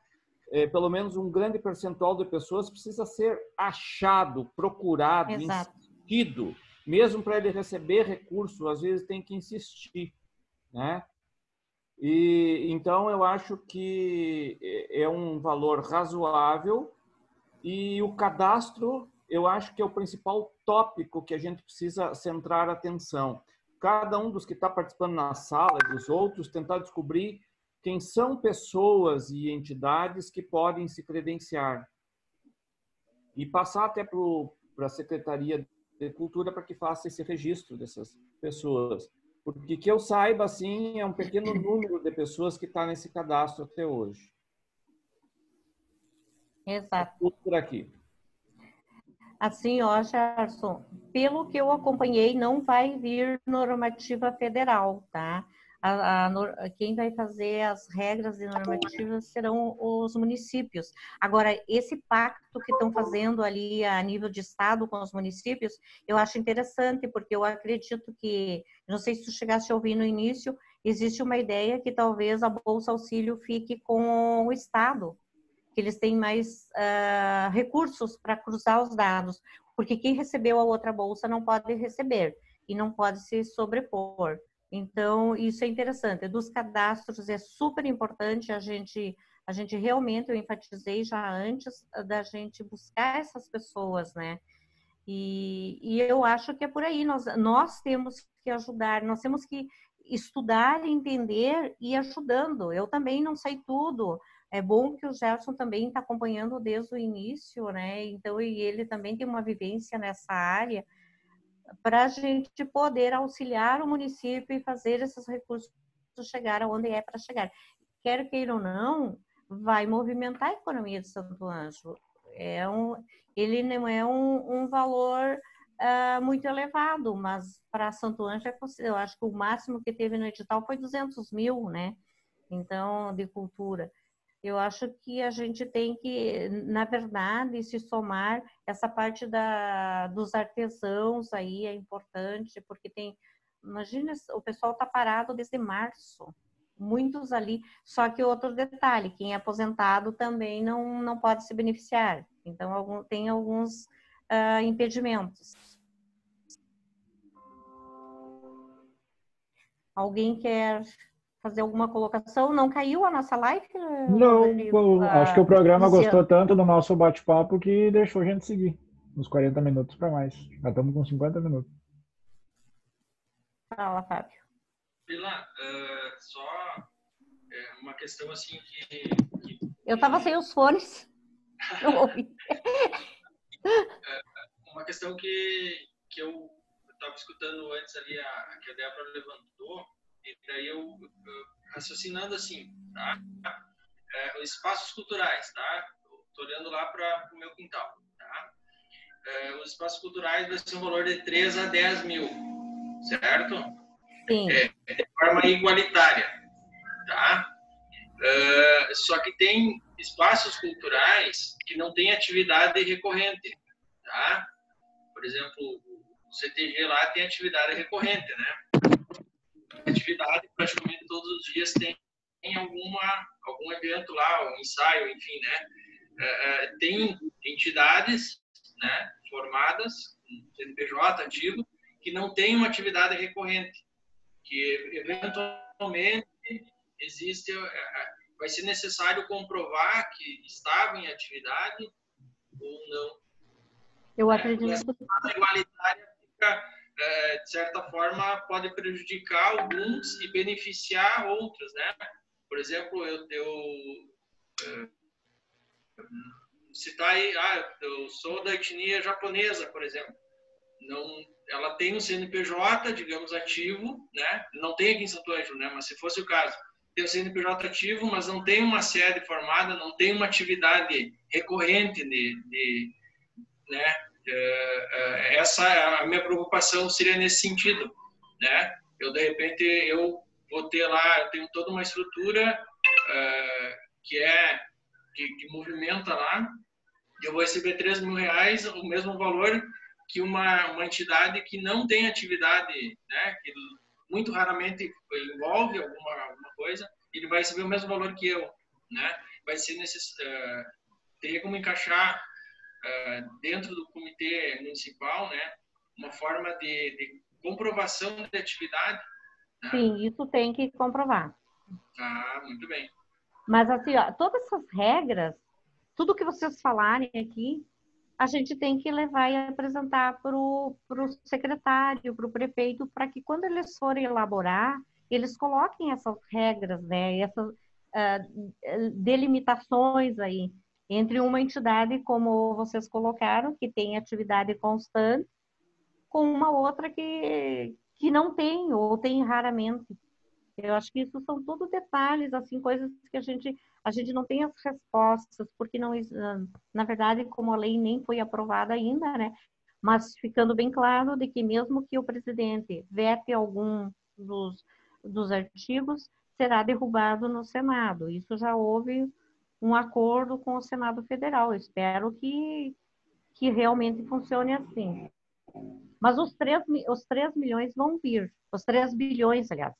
pelo menos um grande percentual de pessoas precisa ser achado, procurado, Exato. insistido. Mesmo para ele receber recurso, às vezes tem que insistir, né? E então eu acho que é um valor razoável e o cadastro, eu acho que é o principal tópico que a gente precisa centrar a atenção. Cada um dos que está participando na sala e dos outros tentar descobrir quem são pessoas e entidades que podem se credenciar e passar até para a Secretaria de Cultura para que faça esse registro dessas pessoas. Porque que eu saiba, assim, é um pequeno número de pessoas que está nesse cadastro até hoje. Exato. Tudo por aqui. Assim, ó, Gerson, pelo que eu acompanhei, não vai vir normativa federal, tá? Quem vai fazer as regras e normativas serão os municípios. Agora, esse pacto que estão fazendo ali a nível de estado com os municípios, eu acho interessante, porque eu acredito que, não sei se tu chegaste a ouvir no início, existe uma ideia que talvez a Bolsa Auxílio fique com o estado, que eles têm mais recursos para cruzar os dados, porque quem recebeu a outra bolsa não pode receber e não pode se sobrepor. Então, isso é interessante. Dos cadastros é super importante a gente realmente, eu enfatizei já antes da gente buscar essas pessoas, né? E eu acho que é por aí, nós temos que ajudar, nós temos que estudar, entender e ir ajudando. Eu também não sei tudo. É bom que o Gerson também está acompanhando desde o início, né? Então, e ele também tem uma vivência nessa área para a gente poder auxiliar o município e fazer esses recursos chegar aonde é para chegar. Quer queira ou não, vai movimentar a economia de Santo Ângelo. Ele não é um valor muito elevado, mas para Santo Ângelo, eu acho que o máximo que teve no edital foi 200 mil, né? Então, de cultura. Eu acho que a gente tem que, na verdade, se somar. Essa parte dos artesãos aí é importante, porque imagina, o pessoal está parado desde março, muitos ali, só que outro detalhe, quem é aposentado também não pode se beneficiar, então tem alguns impedimentos. Alguém quer fazer alguma colocação? Não caiu a nossa live? Não, acho que o programa gostou tanto do nosso bate-papo que deixou a gente seguir uns 40 minutos para mais. Já estamos com 50 minutos. Fala, Fábio. Pilar, só uma questão assim que... Eu estava sem os fones, não ouvi. Uma questão que eu estava escutando antes ali, que a Débora levantou, e daí eu raciocinando assim, tá? Os espaços culturais, tá? Estou olhando lá para o meu quintal, tá? Os espaços culturais vai ser um valor de 3 a 10 mil, certo? Sim. De forma igualitária, tá? Só que tem espaços culturais que não têm atividade recorrente, tá? Por exemplo, o CTG lá tem atividade recorrente, né? Atividade praticamente todos os dias tem algum evento lá, um ensaio, enfim, né? Tem entidades, né, formadas, CNPJ ativo, que não tem uma atividade recorrente, que eventualmente existe, vai ser necessário comprovar que estavam em atividade ou não. Eu acredito. A igualitária fica, de certa forma, pode prejudicar alguns e beneficiar outros, né? Por exemplo, citar aí, eu sou da etnia japonesa, por exemplo. Ela tem um CNPJ, digamos, ativo, né? Não tem aqui em Santo Ângelo, né? Mas se fosse o caso, tem o CNPJ ativo, mas não tem uma sede formada, não tem uma atividade recorrente né? Essa a minha preocupação seria nesse sentido, né? De repente eu vou ter lá, eu tenho toda uma estrutura que movimenta lá, e eu vou receber 3 mil reais, o mesmo valor que uma entidade que não tem atividade, né? Que muito raramente envolve alguma coisa, ele vai receber o mesmo valor que eu, né? Vai ser teria como encaixar dentro do comitê municipal, né, uma forma de comprovação de atividade. Né? Sim, isso tem que comprovar. Ah, muito bem. Mas assim, ó, todas essas regras, tudo que vocês falarem aqui, a gente tem que levar e apresentar para o secretário, para o prefeito, para que quando eles forem elaborar, eles coloquem essas regras, né? delimitações aí entre uma entidade, como vocês colocaram, que tem atividade constante, com uma outra que não tem, ou tem raramente. Eu acho que isso são tudo detalhes, assim, coisas que a gente não tem as respostas, porque não, na verdade, como a lei nem foi aprovada ainda, né? Mas ficando bem claro de que mesmo que o presidente vete algum dos artigos, será derrubado no Senado. Isso já houve um acordo com o Senado Federal. Eu espero que realmente funcione assim. Mas os 3 milhões vão vir, os 3 bilhões, aliás.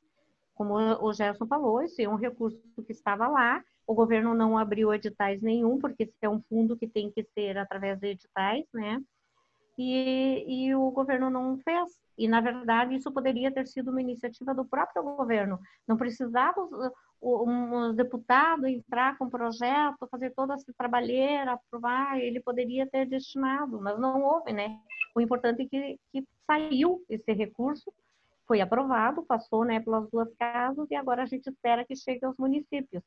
Como o Gerson falou, esse é um recurso que estava lá, o governo não abriu editais nenhum, porque esse é um fundo que tem que ser através de editais, né? E o governo não fez. E, na verdade, isso poderia ter sido uma iniciativa do próprio governo. Não precisava um deputado entrar com projeto, fazer toda essa trabalheira, aprovar, ele poderia ter destinado, mas não houve, né? O importante é que saiu esse recurso, foi aprovado, passou, né, pelas 2 casas e agora a gente espera que chegue aos municípios.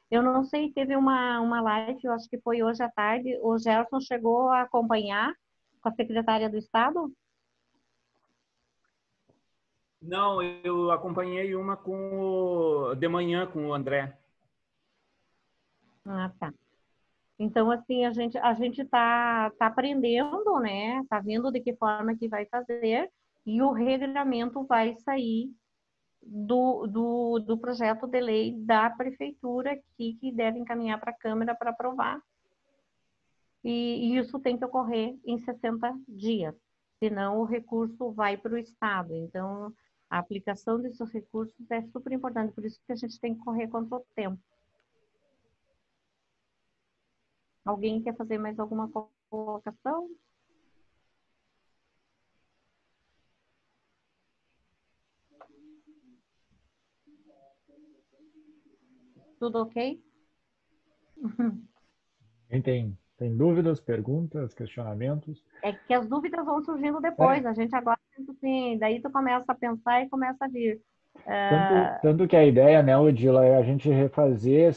Eu não sei, teve uma live, eu acho que foi hoje à tarde, o Gerson chegou a acompanhar com a secretária do Estado? Não, eu acompanhei uma de manhã com o André. Ah, tá. Então, assim, a gente tá aprendendo, né? Tá vendo de que forma que vai fazer e o regramento vai sair do projeto de lei da prefeitura que deve encaminhar para a Câmara para aprovar. E isso tem que ocorrer em 60 dias, senão o recurso vai para o Estado. Então, a aplicação desses recursos é super importante, por isso que a gente tem que correr contra o tempo. Alguém quer fazer mais alguma colocação? Tudo ok? Tem dúvidas, perguntas, questionamentos? É que as dúvidas vão surgindo depois. A gente agora, assim, daí tu começa a pensar e começa a vir. Tanto que a ideia, né, Odila, é a gente refazer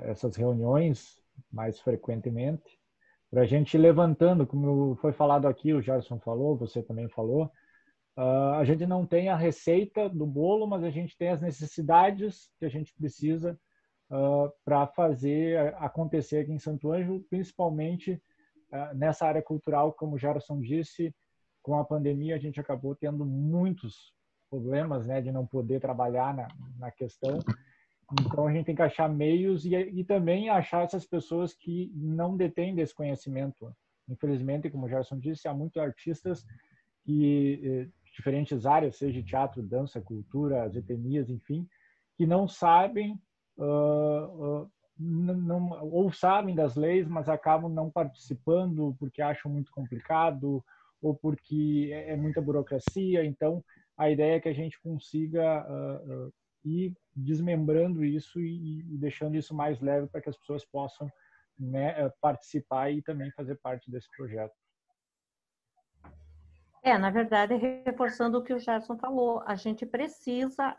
essas reuniões mais frequentemente, para a gente ir levantando, como foi falado aqui, o Gerson falou, você também falou, a gente não tem a receita do bolo, mas a gente tem as necessidades que a gente precisa para fazer acontecer aqui em Santo Ângelo, principalmente nessa área cultural, como o Gerson disse, com a pandemia a gente acabou tendo muitos problemas, né, de não poder trabalhar na questão. Então a gente tem que achar meios e também achar essas pessoas que não detêm desse conhecimento. Infelizmente, como o Gerson disse, há muitos artistas que diferentes áreas, seja teatro, dança, cultura, as etnias, enfim, que não sabem ou sabem das leis, mas acabam não participando porque acham muito complicado ou porque é muita burocracia. Então, a ideia é que a gente consiga ir desmembrando isso e deixando isso mais leve para que as pessoas possam, né, participar e também fazer parte desse projeto. Na verdade, reforçando o que o Gerson falou, a gente precisa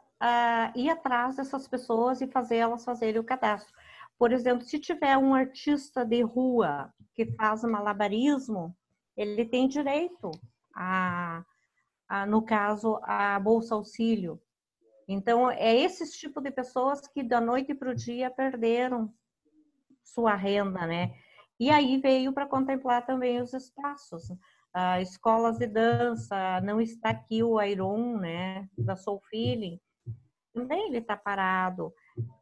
ir atrás dessas pessoas e fazer elas fazerem o cadastro. Por exemplo, se tiver um artista de rua que faz malabarismo, ele tem direito no caso, a Bolsa Auxílio. Então, é esse tipo de pessoas que da noite para o dia perderam sua renda, né? E aí veio para contemplar também os espaços. Escolas de dança, não está aqui o Iron, né, da Soul Feeling, também ele está parado.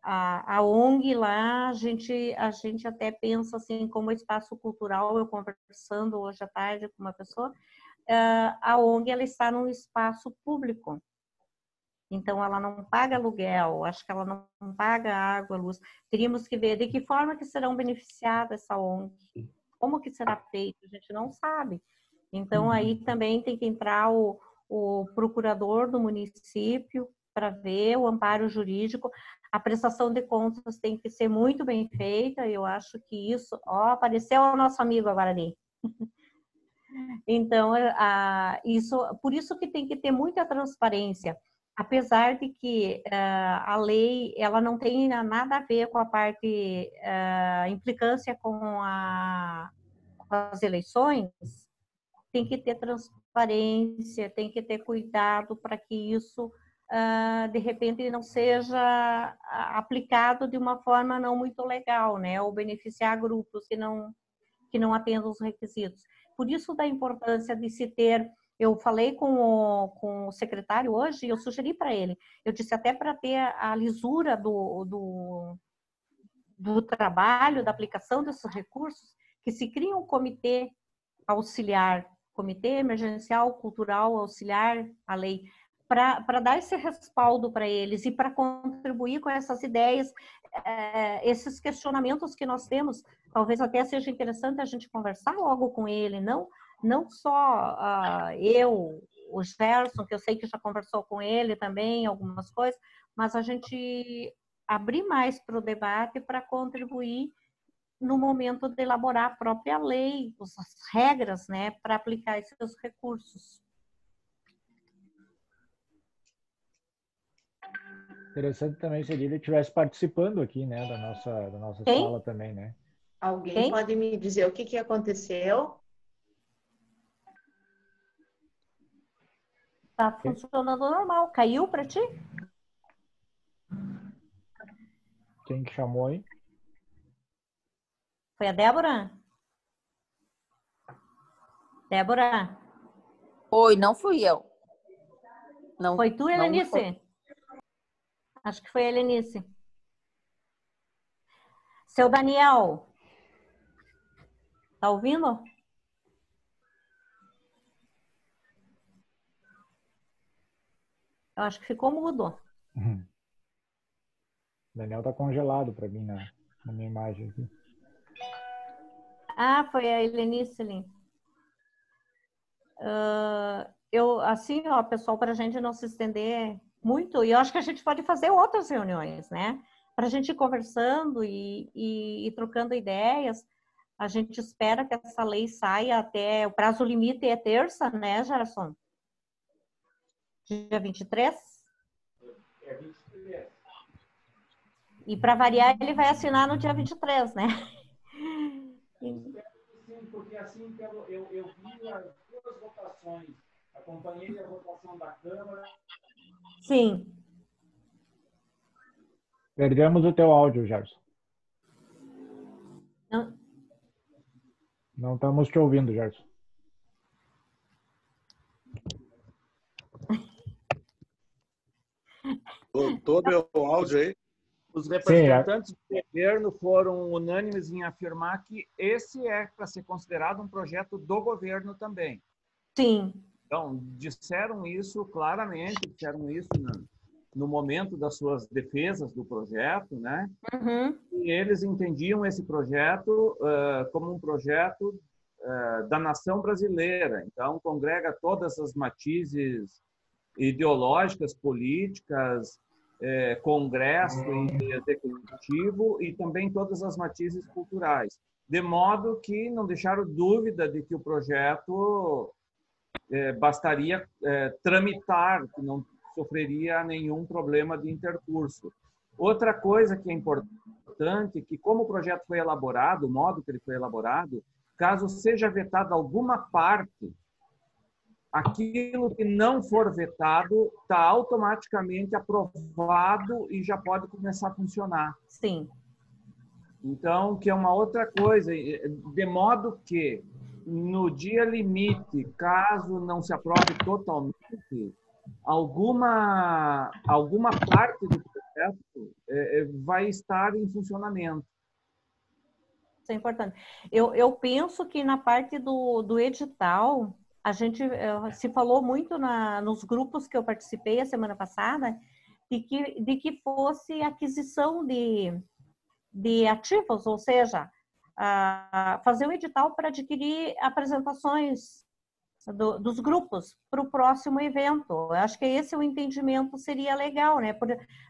A ONG lá, a gente até pensa assim, como espaço cultural, eu conversando hoje à tarde com uma pessoa, a ONG ela está num espaço público. Então, ela não paga aluguel, acho que ela não paga água, luz. Teríamos que ver de que forma que serão beneficiadas essa ONG, como que será feito, a gente não sabe. Então, aí também tem que entrar o procurador do município para ver o amparo jurídico. A prestação de contas tem que ser muito bem feita, eu acho que isso... apareceu o nosso amigo agora ali. Então, por isso que tem que ter muita transparência. apesar de que a lei ela não tem nada a ver com a parte implicância com as eleições, tem que ter transparência, tem que ter cuidado para que isso, de repente, não seja aplicado de uma forma não muito legal, né? Ou beneficiar grupos que não atendam os requisitos. Por isso da importância de se ter. Eu falei com o secretário hoje e eu sugeri para ele. Eu disse até para ter a lisura do trabalho, da aplicação desses recursos, que se cria um comitê auxiliar, comitê emergencial cultural auxiliar à lei, para dar esse respaldo para eles e para contribuir com essas ideias, esses questionamentos que nós temos. Talvez até seja interessante a gente conversar logo com ele, não só eu, o Gerson, que eu sei que já conversou com ele também, algumas coisas, mas a gente abrir mais para o debate para contribuir no momento de elaborar a própria lei, as regras, né, para aplicar esses recursos. Interessante também se ele estivesse participando aqui, né, da nossa sala também, né? Alguém pode me dizer o que aconteceu? Tá funcionando normal. Caiu para ti? Quem que chamou aí? Foi a Débora? Débora? Oi, não fui eu. Não, foi tu, Helenice? Foi. Acho que foi a Helenice. Seu Daniel, tá ouvindo? Eu acho que ficou mudo. O Daniel tá congelado para mim na minha imagem aqui. Ah, foi a Helenice ali. Eu, assim, ó, pessoal, para a gente não se estender muito, e eu acho que a gente pode fazer outras reuniões, né? Para a gente ir conversando e trocando ideias. A gente espera que essa lei saia até... O prazo limite é terça, né, Gerson? Dia 23? É 23. E para variar, ele vai assinar no dia 23, né? Sim, porque assim eu vi as duas votações, acompanhei a votação da Câmara. Sim. Perdemos o teu áudio, Gerson. Não estamos te ouvindo, Gerson. Todo meu áudio aí. Os representantes do governo foram unânimes em afirmar que esse é para ser considerado um projeto do governo também. Sim. Então, disseram isso claramente, disseram isso no momento das suas defesas do projeto, né? Uhum. E eles entendiam esse projeto como um projeto da nação brasileira. Então, congrega todas as matizes ideológicas, políticas, Congresso e Executivo, e também todas as matizes culturais. De modo que não deixaram dúvida de que o projeto bastaria tramitar, que não sofreria nenhum problema de intercurso. Outra coisa que é importante, que como o projeto foi elaborado, o modo que ele foi elaborado, caso seja vetada alguma parte, aquilo que não for vetado está automaticamente aprovado e já pode começar a funcionar. Sim. Então, que é uma outra coisa, de modo que no dia limite, caso não se aprove totalmente, alguma parte do projeto vai estar em funcionamento. Isso é importante. Eu penso que na parte do edital, a gente se falou muito nos grupos que eu participei a semana passada, de que fosse aquisição de ativos, ou seja, fazer um edital para adquirir apresentações dos grupos para o próximo evento. Eu acho que esse o entendimento seria legal, né?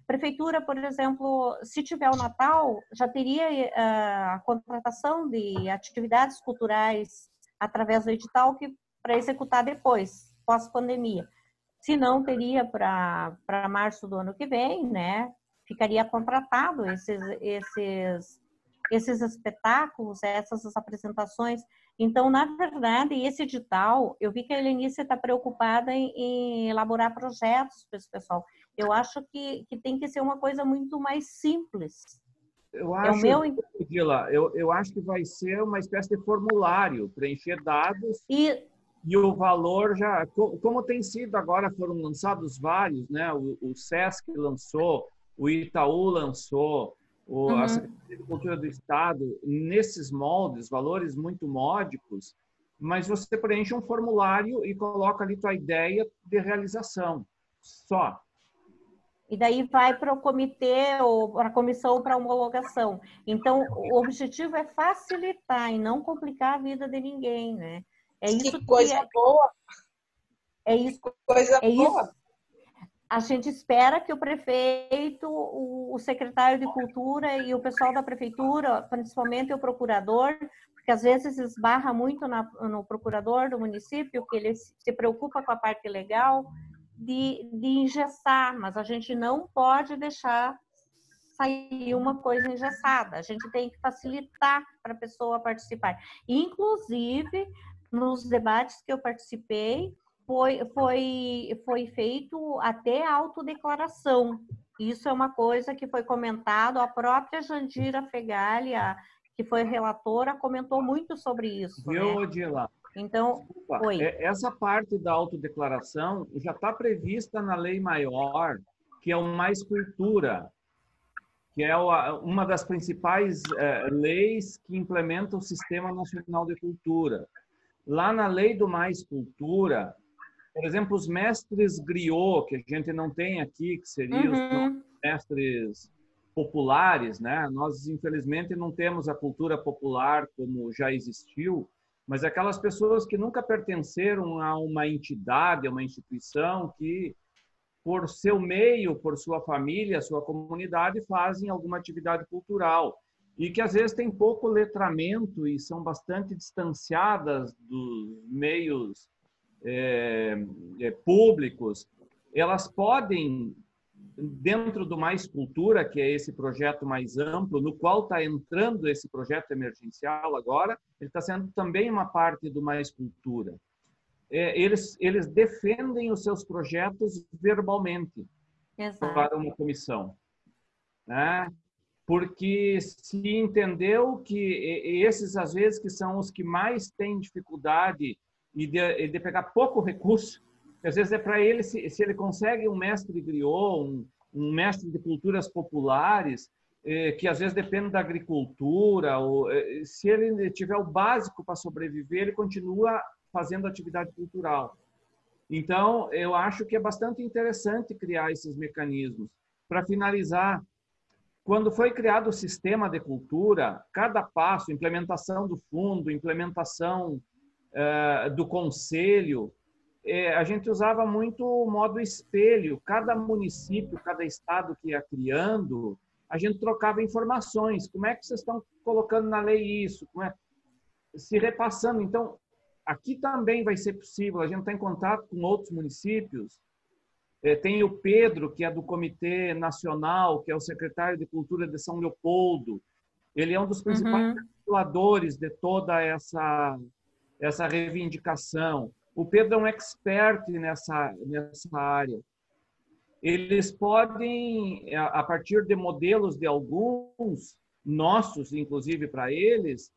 Prefeitura, por exemplo, se tiver o Natal, já teria a contratação de atividades culturais através do edital para executar depois, pós-pandemia. Se não, teria para março do ano que vem, né? Ficaria contratado esses espetáculos, essas apresentações. Então, na verdade, esse edital, eu vi que a Helenice está preocupada em elaborar projetos para esse pessoal. Eu acho que tem que ser uma coisa muito mais simples. Eu acho, eu acho que vai ser uma espécie de formulário, preencher dados e o valor já... Como tem sido agora, foram lançados vários, né? O SESC lançou, o Itaú lançou, a Secretaria de Cultura do Estado, nesses moldes, valores muito módicos, mas você preenche um formulário e coloca ali tua ideia de realização. Só. E daí vai para o comitê ou para a comissão para homologação. Então, o objetivo é facilitar e não complicar a vida de ninguém, né? É isso que coisa boa! É isso. Coisa boa! A gente espera que o prefeito, o secretário de Cultura e o pessoal da prefeitura, principalmente o procurador, porque às vezes esbarra muito no procurador do município, que ele se preocupa com a parte legal, de engessar, mas a gente não pode deixar sair uma coisa engessada. A gente tem que facilitar para a pessoa participar. Inclusive, nos debates que eu participei, foi feito até autodeclaração. Isso é uma coisa que foi comentado, a própria Jandira Fegali, que foi relatora, comentou muito sobre isso. Viu, né? Odila? Então, essa parte da autodeclaração já está prevista na Lei Maior, que é o Mais Cultura, que é uma das principais leis que implementa o Sistema Nacional de Cultura. Lá na Lei do Mais Cultura, por exemplo, os mestres griot, que a gente não tem aqui, que seriam os mestres populares, né? Nós, infelizmente, não temos a cultura popular como já existiu, mas aquelas pessoas que nunca pertenceram a uma entidade, a uma instituição, que, por seu meio, por sua família, sua comunidade, fazem alguma atividade cultural e que, às vezes, têm pouco letramento e são bastante distanciadas dos meios públicos, elas podem, dentro do Mais Cultura, que é esse projeto mais amplo, no qual está entrando esse projeto emergencial agora, ele está sendo também uma parte do Mais Cultura. Eles defendem os seus projetos verbalmente. Exato. Para uma comissão, né? Porque se entendeu que esses, às vezes, que são os que mais têm dificuldade e de pegar pouco recurso, às vezes é para ele, se ele consegue um mestre griot, um mestre de culturas populares, que às vezes depende da agricultura, ou, se ele tiver o básico para sobreviver, ele continua fazendo atividade cultural. Então, eu acho que é bastante interessante criar esses mecanismos. Para finalizar, quando foi criado o sistema de cultura, cada passo, implementação do fundo, implementação do conselho, a gente usava muito o modo espelho. Cada município, cada estado que ia criando, a gente trocava informações. Como é que vocês estão colocando na lei isso? Como é? Se repassando. Então, aqui também vai ser possível. A gente está em contato com outros municípios. Tem o Pedro, que é do Comitê Nacional, que é o secretário de Cultura de São Leopoldo. Ele é um dos principais articuladores de toda essa reivindicação. O Pedro é um expert nessa área. Eles podem, a partir de modelos de alguns, nossos, inclusive para eles,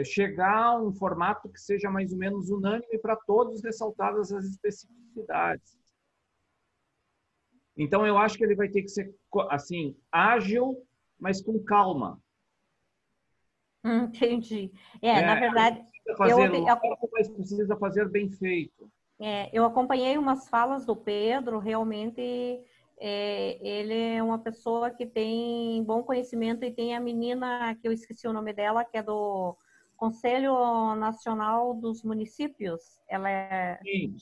chegar a um formato que seja mais ou menos unânime para todos, ressaltadas as especificidades. Então, eu acho que ele vai ter que ser, assim, ágil, mas com calma. Entendi. Na verdade... Mas precisa fazer bem feito. Eu acompanhei umas falas do Pedro, realmente ele é uma pessoa que tem bom conhecimento e tem a menina, que eu esqueci o nome dela, que é do Conselho Nacional dos Municípios. Ela é... Sim,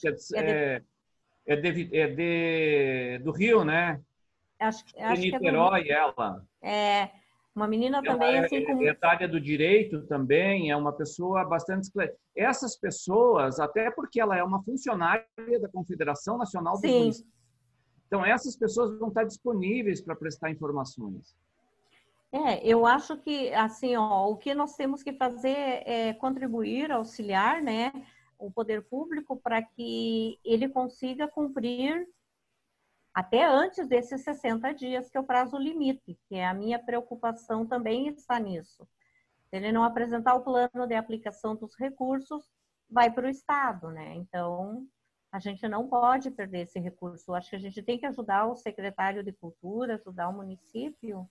do Rio, né? Acho Niterói, que é do Rio. Ela. Uma menina também, assim como... É da área do direito também, é uma pessoa bastante... Essas pessoas, até porque ela é uma funcionária da Confederação Nacional dos Municípios, então essas pessoas vão estar disponíveis para prestar informações. Eu acho que, assim, ó, o que nós temos que fazer é contribuir, auxiliar, né, o poder público para que ele consiga cumprir até antes desses 60 dias, que é o prazo limite, que é a minha preocupação também está nisso. Se ele não apresentar o plano de aplicação dos recursos, vai para o Estado, né? Então, a gente não pode perder esse recurso. Eu acho que a gente tem que ajudar o secretário de Cultura, ajudar o município,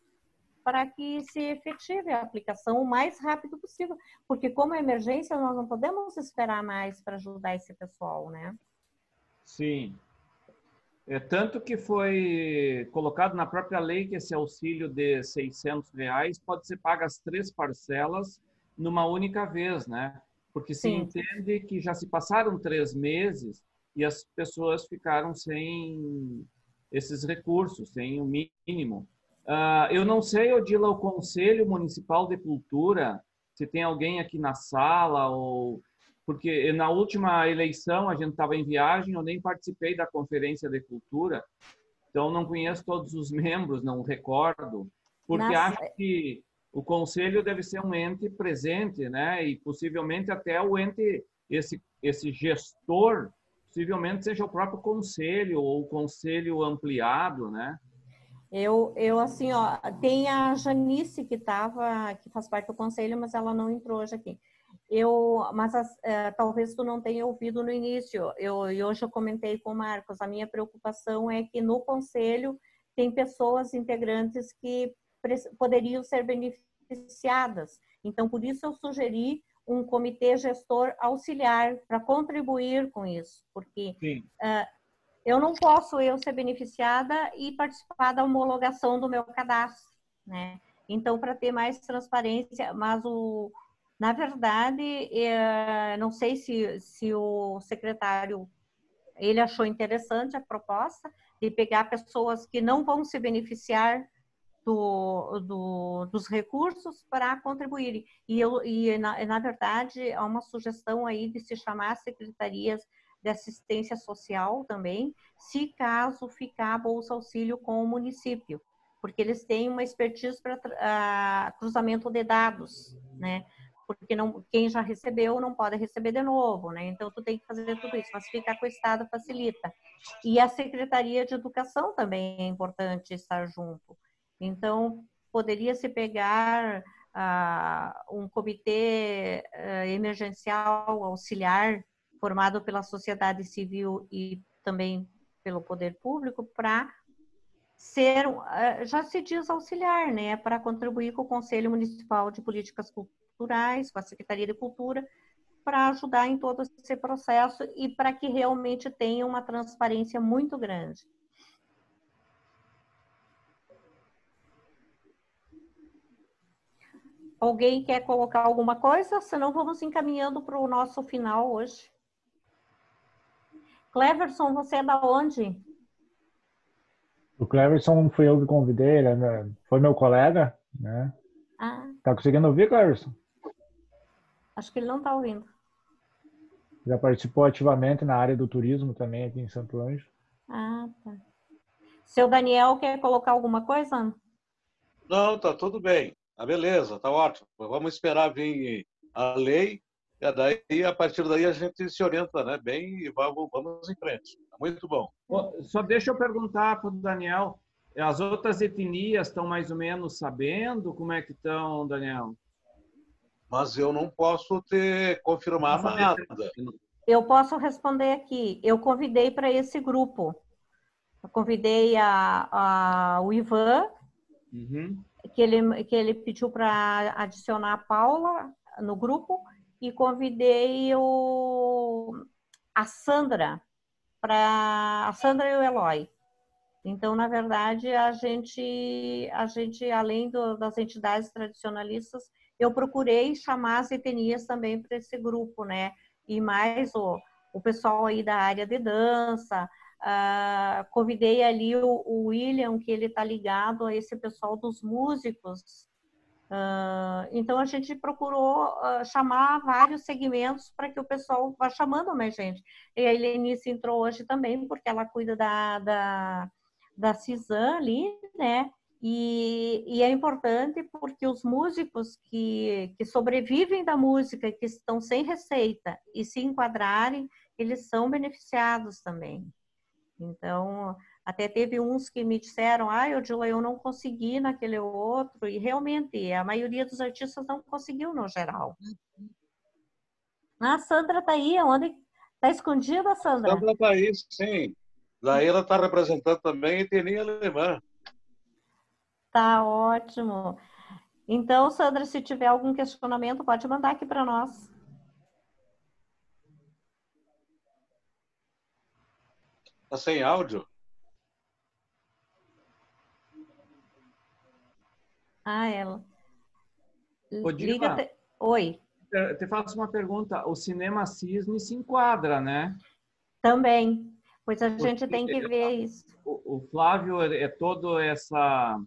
para que se efetive a aplicação o mais rápido possível. Porque como é emergência, nós não podemos esperar mais para ajudar esse pessoal, né? Sim. É tanto que foi colocado na própria lei que esse auxílio de R$600 pode ser pago as 3 parcelas numa única vez, né? Porque se entende que já se passaram 3 meses e as pessoas ficaram sem esses recursos, sem o mínimo. Eu não sei, Odila, o Conselho Municipal de Cultura, se tem alguém aqui na sala, ou porque na última eleição a gente estava em viagem, eu nem participei da Conferência de Cultura, então não conheço todos os membros, não recordo, porque acho que o Conselho deve ser um ente presente, né? E possivelmente até o ente, esse gestor, possivelmente seja o próprio Conselho ou o Conselho ampliado, né? Eu assim, ó, tem a Janice que faz parte do conselho, mas ela não entrou hoje aqui. Talvez tu não tenha ouvido no início. E hoje eu comentei com o Marcos. A minha preocupação é que no conselho tem pessoas integrantes que poderiam ser beneficiadas. Então, por isso eu sugeri um comitê gestor auxiliar para contribuir com isso, porque eu não posso ser beneficiada e participar da homologação do meu cadastro, né? Então, para ter mais transparência, mas na verdade, não sei se o secretário ele achou interessante a proposta de pegar pessoas que não vão se beneficiar dos recursos para contribuírem. Na verdade, há uma sugestão aí de se chamar secretarias de assistência social também, se caso ficar a Bolsa Auxílio com o município, porque eles têm uma expertise para cruzamento de dados, né? Porque quem já recebeu não pode receber de novo, né? Então, tu tem que fazer tudo isso, mas ficar com o Estado facilita. E a Secretaria de Educação também é importante estar junto. Então, poderia-se pegar um comitê emergencial auxiliar formado pela sociedade civil e também pelo poder público para ser, já se diz auxiliar, né, para contribuir com o Conselho Municipal de Políticas Culturais, com a Secretaria de Cultura, para ajudar em todo esse processo e para que realmente tenha uma transparência muito grande. Alguém quer colocar alguma coisa? Senão vamos encaminhando para o nosso final hoje. Cleverson, você é da onde? O Cleverson foi eu que convidei, ele foi meu colega, né? Tá conseguindo ouvir, Cleverson? Acho que ele não está ouvindo. Já participou ativamente na área do turismo também aqui em Santo Ângelo. Tá. Seu Daniel quer colocar alguma coisa? Não, tá tudo bem. Tá beleza, tá ótimo. Vamos esperar vir a lei, e daí, a partir daí a gente se orienta, né, bem e vamos em frente. Muito bom. Só deixa eu perguntar para o Daniel, as outras etnias estão mais ou menos sabendo como é que estão, Daniel? Mas eu não posso confirmar nada. Eu posso responder aqui. Eu convidei para esse grupo. Eu convidei o Ivan, que ele pediu para adicionar a Paula no grupo, e convidei a Sandra e o Eloy. Então, na verdade, a gente além das entidades tradicionalistas, eu procurei chamar as etnias também para esse grupo, né? E mais o pessoal aí da área de dança. Convidei ali o William, que ele está ligado a esse pessoal dos músicos Então, a gente procurou chamar vários segmentos para que o pessoal vá chamando mais gente. E a Helenice entrou hoje também, porque ela cuida da CISAM ali, né? E é importante porque os músicos que sobrevivem da música, que estão sem receita e se enquadrarem, eles são beneficiados também. Então, até teve uns que me disseram, Odila, eu não consegui naquele outro, e realmente a maioria dos artistas não conseguiu no geral. A Sandra está aí, onde está escondida, Sandra? Sandra está aí, sim. Daí ela está representando também a etnia alemã. Tá ótimo. Então, Sandra, se tiver algum questionamento, pode mandar aqui para nós. Está sem áudio? Ela. Liga. Oi. Eu te faço uma pergunta. O cinema Cisne se enquadra, né? Também. Pois a gente tem que ver isso. O Flávio é todo essa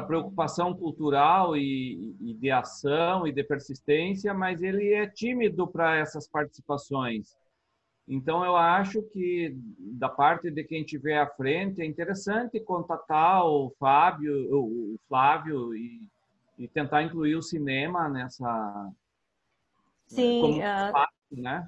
preocupação cultural e de ação e de persistência, mas ele é tímido para essas participações. Então, eu acho que, da parte de quem estiver à frente, é interessante contatar o Flávio e tentar incluir o cinema nessa... Sim. Como espaço, né?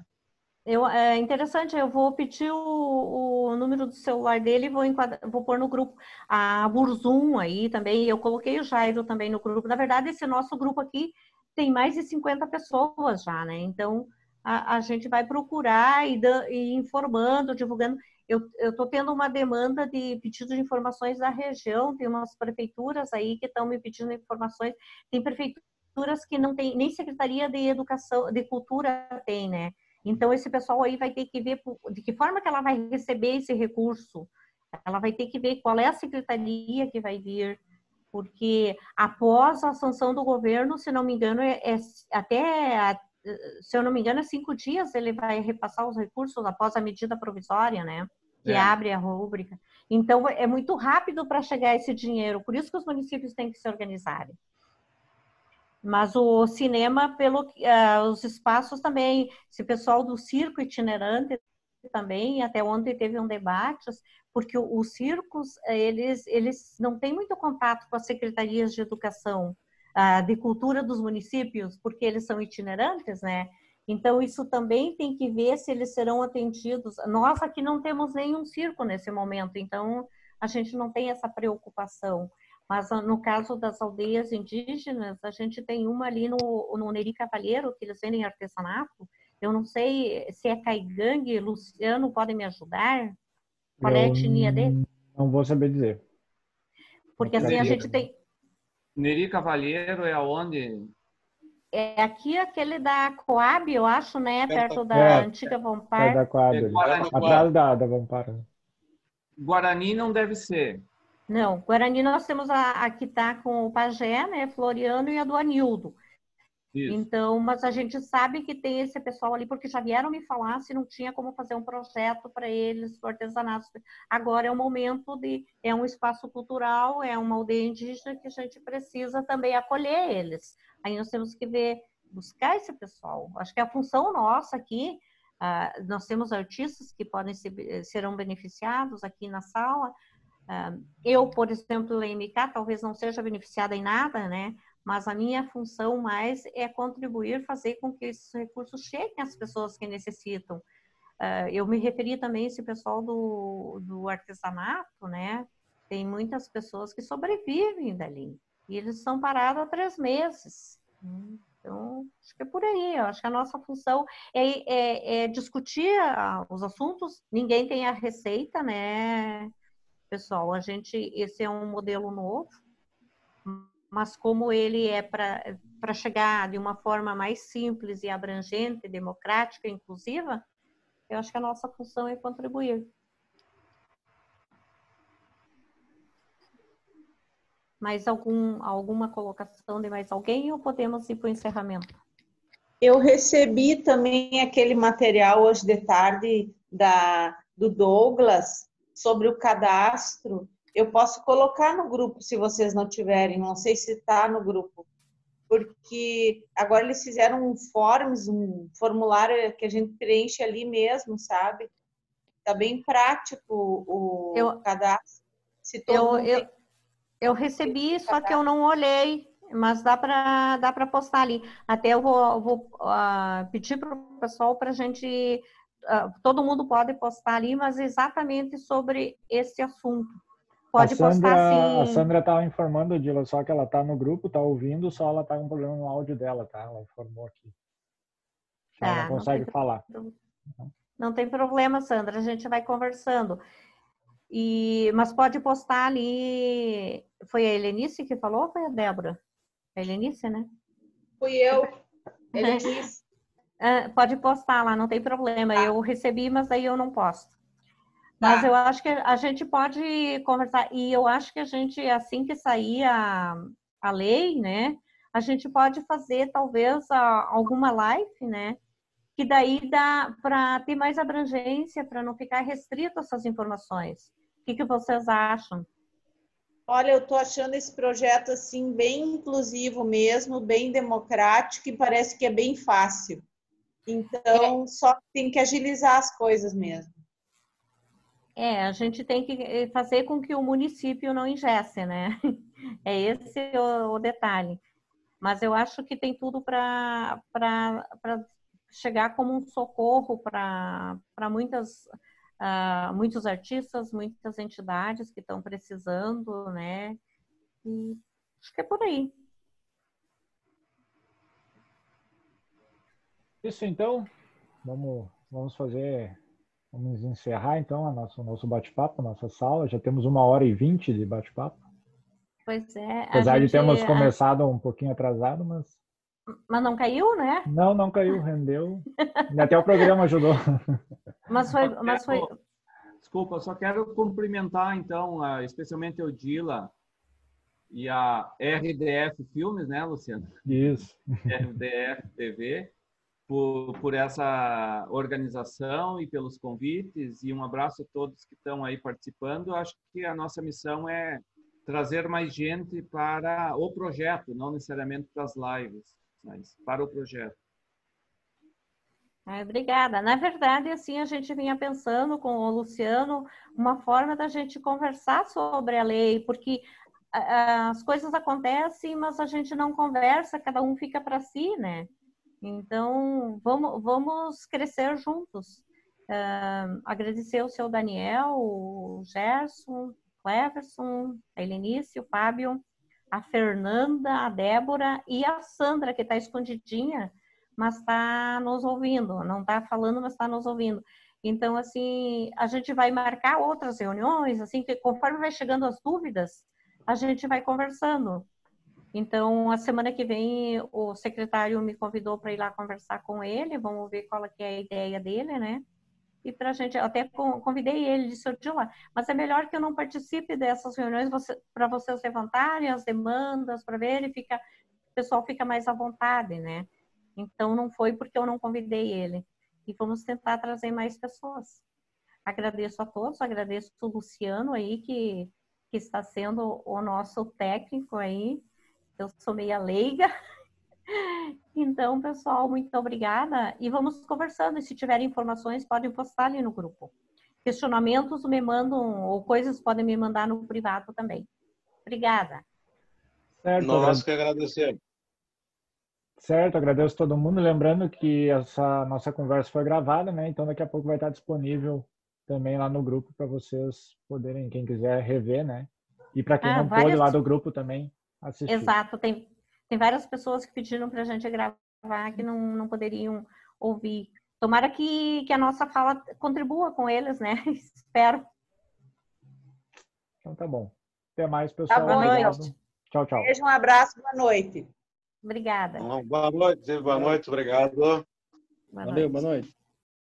É interessante, eu vou pedir o número do celular dele e vou pôr no grupo. A Burzum aí também, eu coloquei o Jairo também no grupo. Na verdade, esse nosso grupo aqui tem mais de 50 pessoas já, né? Então, a gente vai procurar e informando, divulgando. Eu estou tendo uma demanda de pedido de informações da região, tem umas prefeituras aí que estão me pedindo informações. Tem prefeituras que não tem, nem Secretaria de Educação, de Cultura tem, né? Então, esse pessoal aí vai ter que ver de que forma que ela vai receber esse recurso. Ela vai ter que ver qual é a secretaria que vai vir, porque após a sanção do governo, se não me engano, se eu não me engano, é 5 dias ele vai repassar os recursos após a medida provisória, né? Que abre a rúbrica. Então, é muito rápido para chegar esse dinheiro. Por isso que os municípios têm que se organizarem. Mas o cinema, os espaços também, esse pessoal do circo itinerante também, até ontem teve um debate, porque os circos, eles não têm muito contato com as secretarias de educação, de cultura dos municípios, porque eles são itinerantes, né? Então, isso também tem que ver se eles serão atendidos. Nós aqui não temos nenhum circo nesse momento, então a gente não tem essa preocupação. Mas no caso das aldeias indígenas, a gente tem uma ali no Neri Cavalheiro, que eles vendem artesanato. Eu não sei se é caigangue, Luciano, podem me ajudar? Qual é a etnia dele? Não vou saber dizer. Porque assim, a gente tem... Neri Cavalheiro é aonde? É aqui aquele da Coab, eu acho, né? Perto da antiga Vampar. É da Coab, atrás da Vampar. Guarani não deve ser. Não, Guarani nós temos a que está com o Pajé, né? Floriano e a do Anildo. Isso. Então, mas a gente sabe que tem esse pessoal ali, porque já vieram me falar se não tinha como fazer um projeto para eles, para artesanato. Agora é o momento é um espaço cultural, é uma aldeia indígena que a gente precisa também acolher eles. Aí nós temos que buscar esse pessoal. Acho que a função nossa aqui, nós temos artistas que serão beneficiados aqui na sala. Eu, por exemplo, em MK, talvez não seja beneficiada em nada, né? Mas a minha função mais é contribuir, fazer com que esses recursos cheguem às pessoas que necessitam. Eu me referi também a esse pessoal do artesanato, né? Tem muitas pessoas que sobrevivem dali. E eles são parados há 3 meses. Então, acho que é por aí. Eu acho que a nossa função é discutir os assuntos. Ninguém tem a receita, né, pessoal? Esse é um modelo novo. Mas como ele é para chegar de uma forma mais simples e abrangente, democrática, inclusiva, eu acho que a nossa função é contribuir. Mais alguma colocação de mais alguém ou podemos ir para o encerramento? Eu recebi também aquele material hoje de tarde do Douglas sobre o cadastro. Eu posso colocar no grupo se vocês não tiverem, não sei se está no grupo. Porque agora eles fizeram um formulário que a gente preenche ali mesmo, sabe? Tá bem prático o cadastro. Se todo mundo eu recebi, só que eu não olhei, mas dá para postar ali. Até eu vou pedir para o pessoal para a gente... todo mundo pode postar ali, mas exatamente sobre esse assunto. Pode postar sim. A Sandra estava informando, Dila, só que ela está no grupo, está ouvindo, só ela está com um problema no áudio dela, tá? Ela informou aqui. Ela não consegue falar. Não tem problema, Sandra, a gente vai conversando. Mas pode postar ali. Foi a Helenice que falou ou foi a Débora? A Helenice, né? Fui eu, Helenice. Pode postar lá, não tem problema. Eu recebi, mas daí eu não posto. Mas eu acho que a gente pode conversar. E eu acho que a gente, assim que sair a lei, né? A gente pode fazer, talvez, alguma live, né? Que daí dá para ter mais abrangência, para não ficar restrito a essas informações. O que vocês acham? Olha, eu estou achando esse projeto assim bem inclusivo mesmo, bem democrático e parece que é bem fácil. Então, só tem que agilizar as coisas mesmo. A gente tem que fazer com que o município não engesse, né? É esse o detalhe. Mas eu acho que tem tudo para chegar como um socorro para muitos artistas, muitas entidades que estão precisando, né? E acho que é por aí. Isso então, vamos encerrar então o nosso bate-papo, a nossa sala. Já temos 1h20 de bate-papo. Pois é. Apesar de termos começado um pouquinho atrasado, mas... Mas não caiu, né? Não caiu, rendeu. Até o programa ajudou. Mas foi... Desculpa, só quero cumprimentar, então, especialmente o Dila e a RDF Filmes, né, Luciano? Isso. RDF TV, por essa organização e pelos convites, e um abraço a todos que estão aí participando. Acho que a nossa missão é trazer mais gente para o projeto, não necessariamente para as lives, mas para o projeto. Obrigada. Na verdade, assim, a gente vinha pensando com o Luciano uma forma da gente conversar sobre a lei, porque as coisas acontecem, mas a gente não conversa, cada um fica para si, né? Então, vamos crescer juntos. Agradecer o seu Daniel, o Gerson, o Cleverson, a Helenice, o Fábio, a Fernanda, a Débora e a Sandra, que está escondidinha, mas está nos ouvindo. Não está falando, mas está nos ouvindo. Então, assim, a gente vai marcar outras reuniões, assim, que conforme vai chegando as dúvidas, a gente vai conversando. Então, a semana que vem, o secretário me convidou para ir lá conversar com ele, vamos ver qual que é a ideia dele, né? E para a gente, até convidei ele, disse, Odila, mas é melhor que eu não participe dessas reuniões para vocês levantarem as demandas, para ver, o pessoal fica mais à vontade, né? Então, não foi porque eu não convidei ele. E vamos tentar trazer mais pessoas. Agradeço a todos, agradeço o Luciano aí, que está sendo o nosso técnico aí. Eu sou meia leiga. Então, pessoal, muito obrigada. E vamos conversando. E se tiverem informações, podem postar ali no grupo. Questionamentos me mandam, ou coisas podem me mandar no privado também. Obrigada. Certo, nós que agradecemos. Certo, agradeço todo mundo. Lembrando que essa nossa conversa foi gravada, né? Então, daqui a pouco vai estar disponível também lá no grupo para vocês poderem, quem quiser, rever, né? E para quem não pôde lá do grupo também assistir. Exato, tem várias pessoas que pediram para a gente gravar que não poderiam ouvir. Tomara que a nossa fala contribua com eles, né? Espero. Então tá bom. Até mais, pessoal. Boa noite. Tchau, tchau. Beijo, um abraço, boa noite. Obrigada. Boa noite, obrigado. Boa noite. Boa noite.